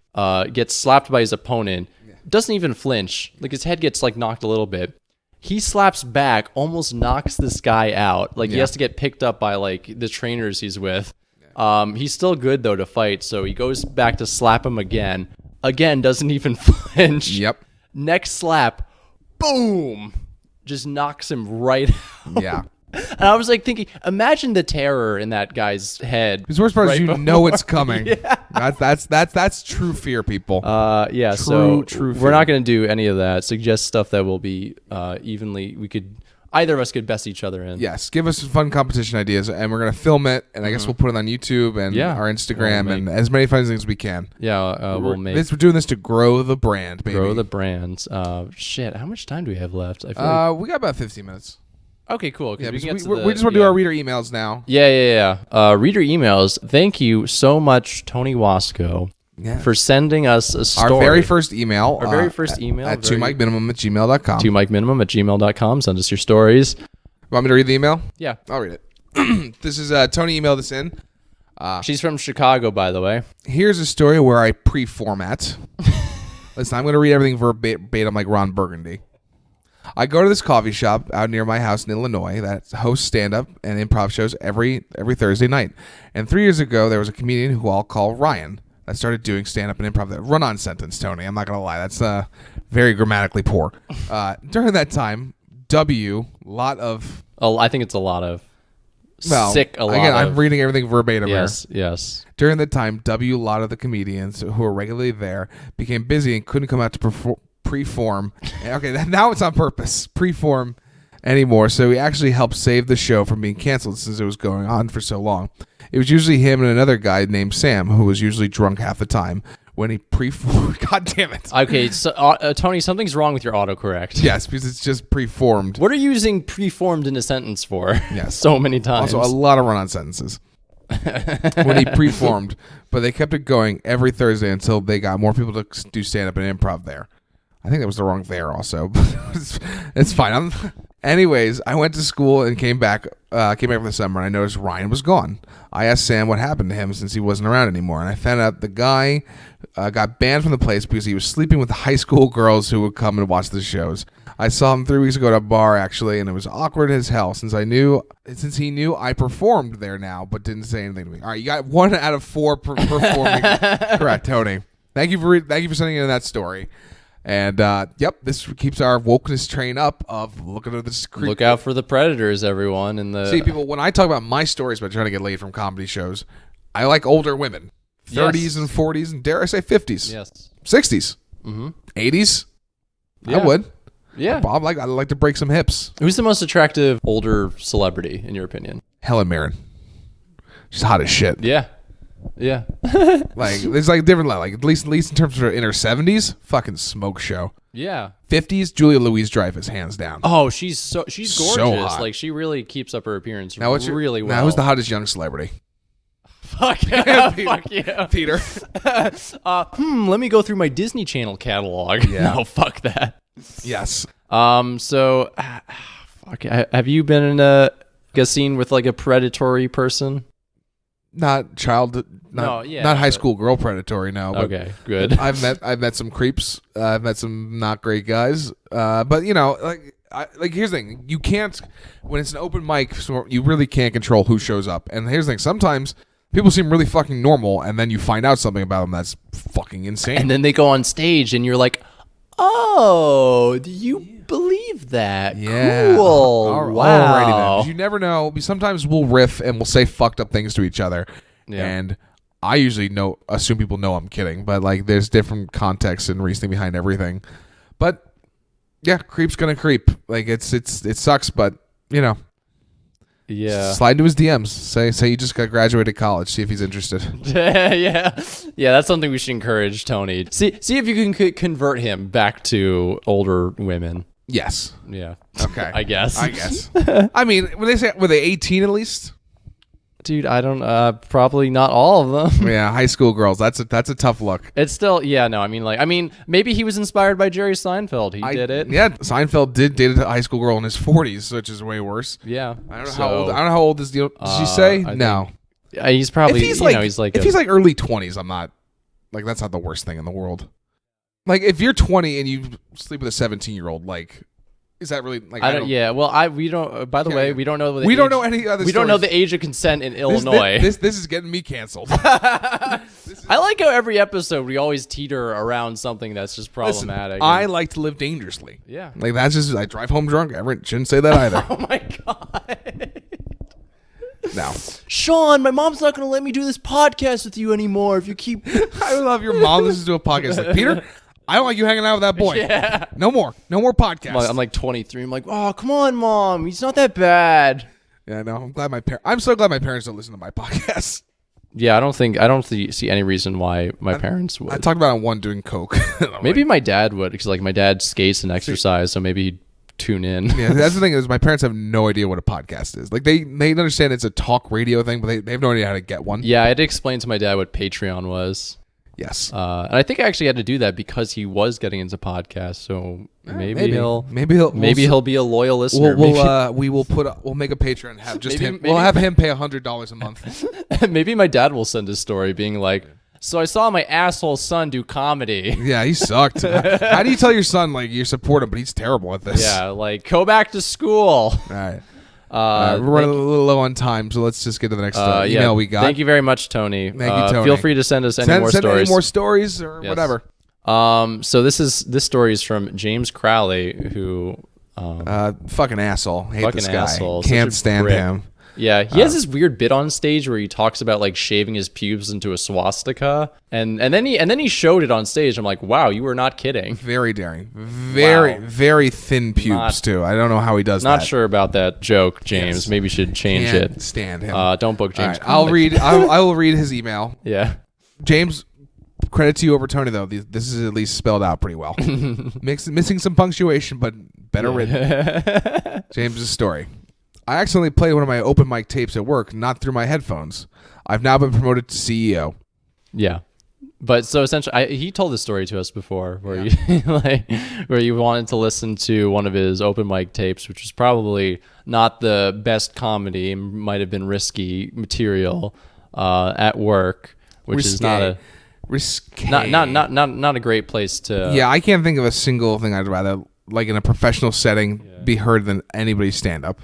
Gets slapped by his opponent. Doesn't even flinch. Like his head gets like knocked a little bit. He slaps back, almost knocks this guy out. Like he has to get picked up by like the trainers he's with. He's still good though to fight, so he goes back to slap him again. Again, doesn't even flinch. Yep. Next slap, boom, just knocks him right out. Yeah. And I was like thinking, imagine the terror in that guy's head. His worst part is right you before. know it's coming. That's true fear, people. Yeah, so true we're fear. not going to do any of that. Suggest stuff that will be evenly. Either of us could best each other in. Yes, give us fun competition ideas, and we're gonna film it, and I guess we'll put it on YouTube and Yeah. our Instagram We'll and as many fun things as we can. Yeah, we'll make We're doing this to grow the brand, baby. grow the brands. Shit, how much time do we have left? I feel like, We got about 15 minutes. okay, cool. 'Cause Yeah, we, because can get to we the- just want to do yeah. our reader emails now. Yeah. Reader emails. Thank you so much, Tony Wasco, Yeah. for sending us a story. Our very first email. Our very first email. At 2mikeminimum@gmail.com. 2mikeminimum@gmail.com. Send us your stories. Want me to read the email? Yeah. I'll read it. This is Tony emailed this in. She's from Chicago, by the way. Here's a story where I pre-format. Listen, I'm going to read everything verbatim like Ron Burgundy. I go to this coffee shop out near my house in Illinois that hosts stand-up and improv shows every Thursday night. And 3 years ago, there was a comedian who I'll call Ryan that started doing stand-up and improv. That run-on sentence, Tony. I'm not going to lie. That's very grammatically poor. During that time, lot of... I think it's a lot of Well, sick. A lot again, of, I'm reading everything verbatim here. Yes. During the time, a lot of the comedians who were regularly there became busy and couldn't come out to preform. Okay, now it's on purpose. Preform anymore. So he actually helped save the show from being canceled since it was going on for so long. It was usually him and another guy named Sam who was usually drunk half the time when he preformed. God damn it. Okay, so Tony, something's wrong with your autocorrect. Yes, because it's just preformed. What are you using preformed in a sentence for? Yes. So many times. Also, a lot of run-on sentences. When he preformed, but they kept it going every Thursday until they got more people to do stand-up and improv there. I think that was the wrong there also. It's fine. Anyways, I went to school and came back for the summer, and I noticed Ryan was gone. I asked Sam what happened to him since he wasn't around anymore, and I found out the guy got banned from the place because he was sleeping with high school girls who would come and watch the shows. I saw him 3 weeks ago at a bar, actually, and it was awkward as hell since he knew I performed there now, but didn't say anything to me. All right, you got 1 out of 4 performing. Correct, Tony. Thank you for sending in that story. And yep, this keeps our wokeness train up of looking at this. Look out for the predators, everyone. In the See, people, when I talk about my stories about trying to get laid from comedy shows, I like older women, 30s Yes. and 40s, and dare I say 50s, yes, 60s, 80s. Yeah. I would. yeah. I'd like to break some hips. Who's the most attractive older celebrity in your opinion? Helen Mirren, she's hot as shit. Yeah. Like there's like different like at least in terms of her in her 70s, fucking smoke show. Yeah. 50s, Julia Louis-Dreyfus, hands down. Oh, she's gorgeous. So hot. Like she really keeps up her appearance Now what's really well. Now who's the hottest young celebrity? Fuck yeah. Fuck yeah. Peter. Let me go through my Disney Channel catalog. Yeah. No, fuck that. Yes. So fuck. Have you been in a scene with like a predatory person? Not high school girl predatory. No. But Okay, good. I've met some creeps. I've met some not great guys. But you know, here's the thing: you can't when it's an open mic. So you really can't control who shows up. And here's the thing: sometimes people seem really fucking normal, and then you find out something about them that's fucking insane. And then they go on stage, and you're like, "Oh, do you believe that? Yeah. Cool. Alrighty Wow. then. You never know. Sometimes we'll riff and we'll say fucked up things to each other. Yeah. And I usually assume people know I'm kidding, but like there's different context and reasoning behind everything. But yeah, creep's gonna creep. Like it sucks, but Yeah. slide into his DMs. Say you just got graduated college. See if he's interested. Yeah. That's something we should encourage Tony. See if you can convert him back to older women. Yes. Yeah. Okay. I guess. I mean, when they say were they 18 at least? Dude, I don't. Probably not all of them. Yeah, high school girls. That's a tough look. It's still. Yeah. No. I mean, maybe he was inspired by Jerry Seinfeld. He did it. Yeah, Seinfeld did date a high school girl in his 40s, which is way worse. Yeah. I don't know how old is the. Did she say no? He's probably. If he's he's like early 20s, I'm not. Like that's not the worst thing in the world. Like if you're 20 and you sleep with a 17-year-old, like. Is that really like? I don't. Yeah. Well, we don't. By the way, we don't know. We don't know any other. We don't know the age of consent in Illinois. This is getting me canceled. I like how every episode we always teeter around something that's just problematic. Listen, I like to live dangerously. Yeah. Like that's just I drive home drunk. I shouldn't say that either. Oh my god. No. Sean, my mom's not going to let me do this podcast with you anymore if you keep. I love your mom listens to a podcast like Peter. I don't like you hanging out with that boy. Yeah. No more podcasts. I'm like 23. I'm like, oh, come on, mom. He's not that bad. Yeah, no. I'm so glad my parents don't listen to my podcasts. Yeah, I don't see any reason why my parents would. I talked about one doing coke. Maybe my dad would, because like my dad skates and exercise, so maybe he'd tune in. Yeah, that's the thing is my parents have no idea what a podcast is. Like they understand it's a talk radio thing, but they have no idea how to get one. Yeah, I had to explain to my dad what Patreon was. Yes. And I think I actually had to do that because he was getting into podcasts. So maybe he'll be a loyal listener. We'll make a Patreon and have just him. We'll have him pay $100 a month. Maybe my dad will send a story being like, so I saw my asshole son do comedy. Yeah, he sucked. How do you tell your son like you support him, but he's terrible at this? Yeah, like go back to school. All right. We're running a little low on time, so let's just get to the next email we got. Thank you very much, Tony. Thank you, Tony. Feel free to send us any more stories. Any more stories or whatever. So this story is from James Crowley, who fucking asshole. Hate fucking this guy. asshole. Can't stand prick. him. Yeah, he has this weird bit on stage where he talks about like shaving his pubes into a swastika, and then he showed it on stage. I'm like, wow, you were not kidding. Very daring, very thin pubes too. I don't know how he does that. Not sure about that joke, James. Yes. Maybe you should change Can't it. Stand him. Don't book James. Right, I'll read. I will read his email. Yeah. James, credit to you over Tony though. This is at least spelled out pretty well. Missing some punctuation, but better written. James's story. I accidentally played one of my open mic tapes at work, not through my headphones. I've now been promoted to CEO. Yeah. But so essentially, he told this story to us before, where where you wanted to listen to one of his open mic tapes, which was probably not the best comedy, might have been risky material at work, which is not a not a great place to. Yeah, I can't think of a single thing I'd rather, like in a professional setting, be heard than anybody's stand up.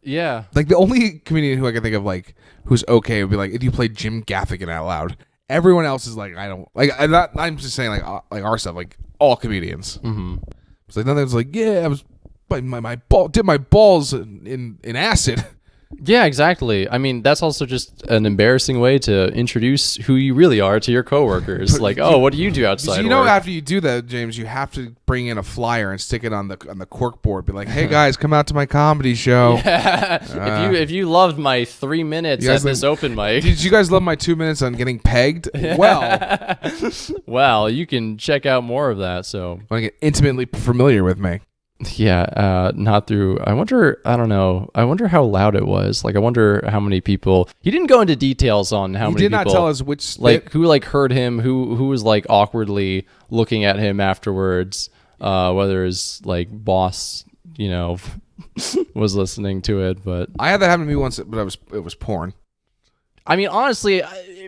Yeah. Like the only comedian who I can think of like who's okay would be like if you play Jim Gaffigan out loud. Everyone else is like I don't like. I'm just saying like our stuff, like all comedians. Mm-hmm. It's like nothing's like I was dipped my balls in acid. Yeah, exactly. I mean, that's also just an embarrassing way to introduce who you really are to your coworkers. Like, oh, what do you do outside you know, work? after you do that, James, you have to bring in a flyer and stick it on the cork board. Be like, hey guys, come out to my comedy show. Yeah. If you loved my 3 minutes at this open mic, did you guys love my 2 minutes on getting pegged? Well, you can check out more of that. So want to get intimately familiar with me. Yeah, not through. I don't know. I wonder how loud it was. Like, I wonder how many people. He didn't go into details on how many people. He did not tell us which. Who heard him. Who was like awkwardly looking at him afterwards. Whether his like boss, was listening to it. But I had that happen to me once, but it was porn. I mean, honestly,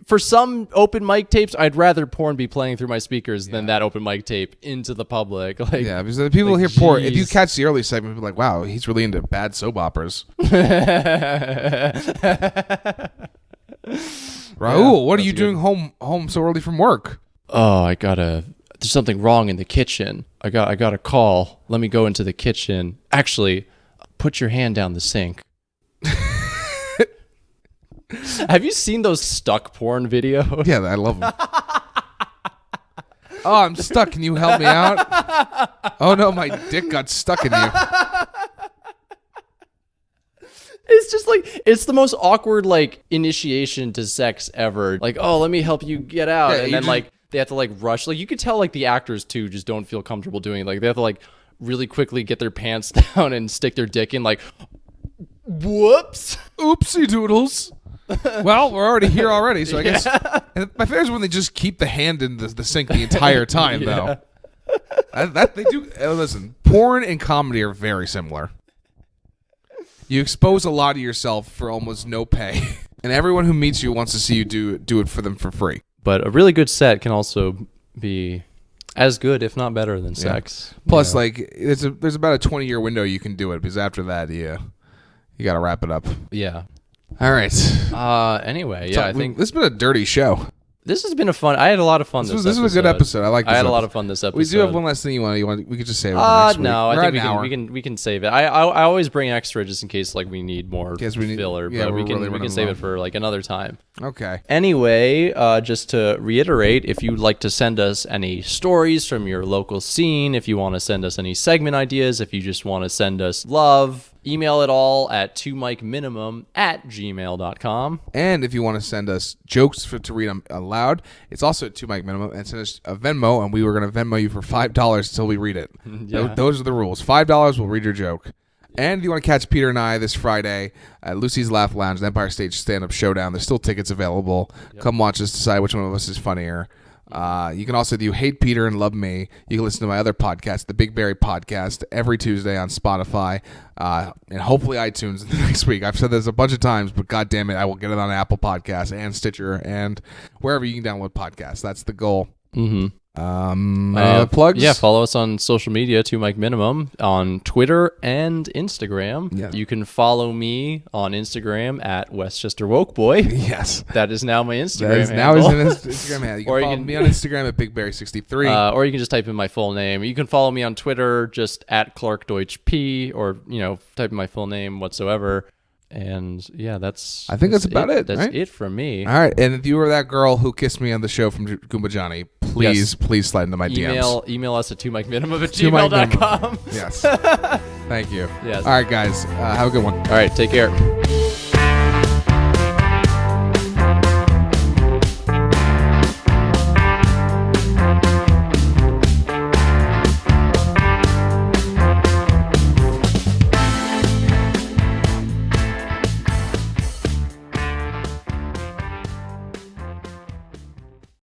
for some open mic tapes, I'd rather porn be playing through my speakers than that open mic tape into the public. Like, yeah, because the people hear porn. If you catch the early segment, people are like, wow, he's really into bad soap operas. Raul, what are you doing home so early from work? Oh, there's something wrong in the kitchen. I got a call. Let me go into the kitchen. Actually, put your hand down the sink. Have you seen those stuck porn videos? Yeah, I love them. Oh, I'm stuck. Can you help me out? Oh, no, my dick got stuck in you. It's just like, it's the most awkward, like, initiation to sex ever. Like, oh, let me help you get out. Yeah, and you then, just- like, they have to, like, rush. Like, you could tell, like, the actors, too, just don't feel comfortable doing it. Like, they have to, like, really quickly get their pants down and stick their dick in, like, whoops. Oopsie doodles. Well, we're already here already, so I guess. And my favorite is when they just keep the hand in the sink the entire time, though. That they do. Listen, porn and comedy are very similar. You expose a lot of yourself for almost no pay, and everyone who meets you wants to see you do it for them for free. But a really good set can also be as good, if not better, than sex. Plus, like, there's about a 20-year window you can do it, because after that, you got to wrap it up. Yeah. All right. Anyway, yeah, I think this has been a dirty show. this has been I had a lot of fun. This was a good episode. I like this. I had a lot of fun this episode. We do have one last thing you want. We could just save it for next week. No, We're I at think an hour. we can save it. I always bring extra just in case like we need more filler, yeah, but we're we really can running save low. it for like another time. Okay. Anyway, just to reiterate, if you'd like to send us any stories from your local scene, if you want to send us any segment ideas, if you just want to send us love, email it all at 2micminimum@gmail.com. And if you want to send us jokes to read aloud, it's also at 2 mic minimum. And send us a Venmo, and we were going to Venmo you for $5 until we read it. Yeah. Those are the rules. $5, we'll read your joke. And if you want to catch Peter and I this Friday at Lucy's Laugh Lounge, the Empire Stage Stand-Up Showdown, there's still tickets available. Yep. Come watch us, decide which one of us is funnier. You can also, if you hate Peter and love me, you can listen to my other podcast, the Big Berry Podcast, every Tuesday on Spotify and hopefully iTunes next week. I've said this a bunch of times, but God damn it, I will get it on Apple Podcasts and Stitcher and wherever you can download podcasts. That's the goal. Mm-hmm. Any other plugs? Yeah, follow us on social media, 2micminimum, on Twitter and Instagram. Yeah. You can follow me on Instagram at Westchester Wokeboy. Yes. That is now my Instagram That is now handle. his Instagram handle. You can follow me on Instagram at BigBerry63. Or you can just type in my full name. You can follow me on Twitter just at Clark Deutsch P, or type in my full name whatsoever. And yeah, I think that's about it. That's right? it from me. All right, and if you were that girl who kissed me on the show from Goomba Johnny, please slide into my DMs. Email us at 2micminimum at 2micminimum. gmail.com. Yes. Thank you. Yes. All right, guys. Have a good one. All right, take care.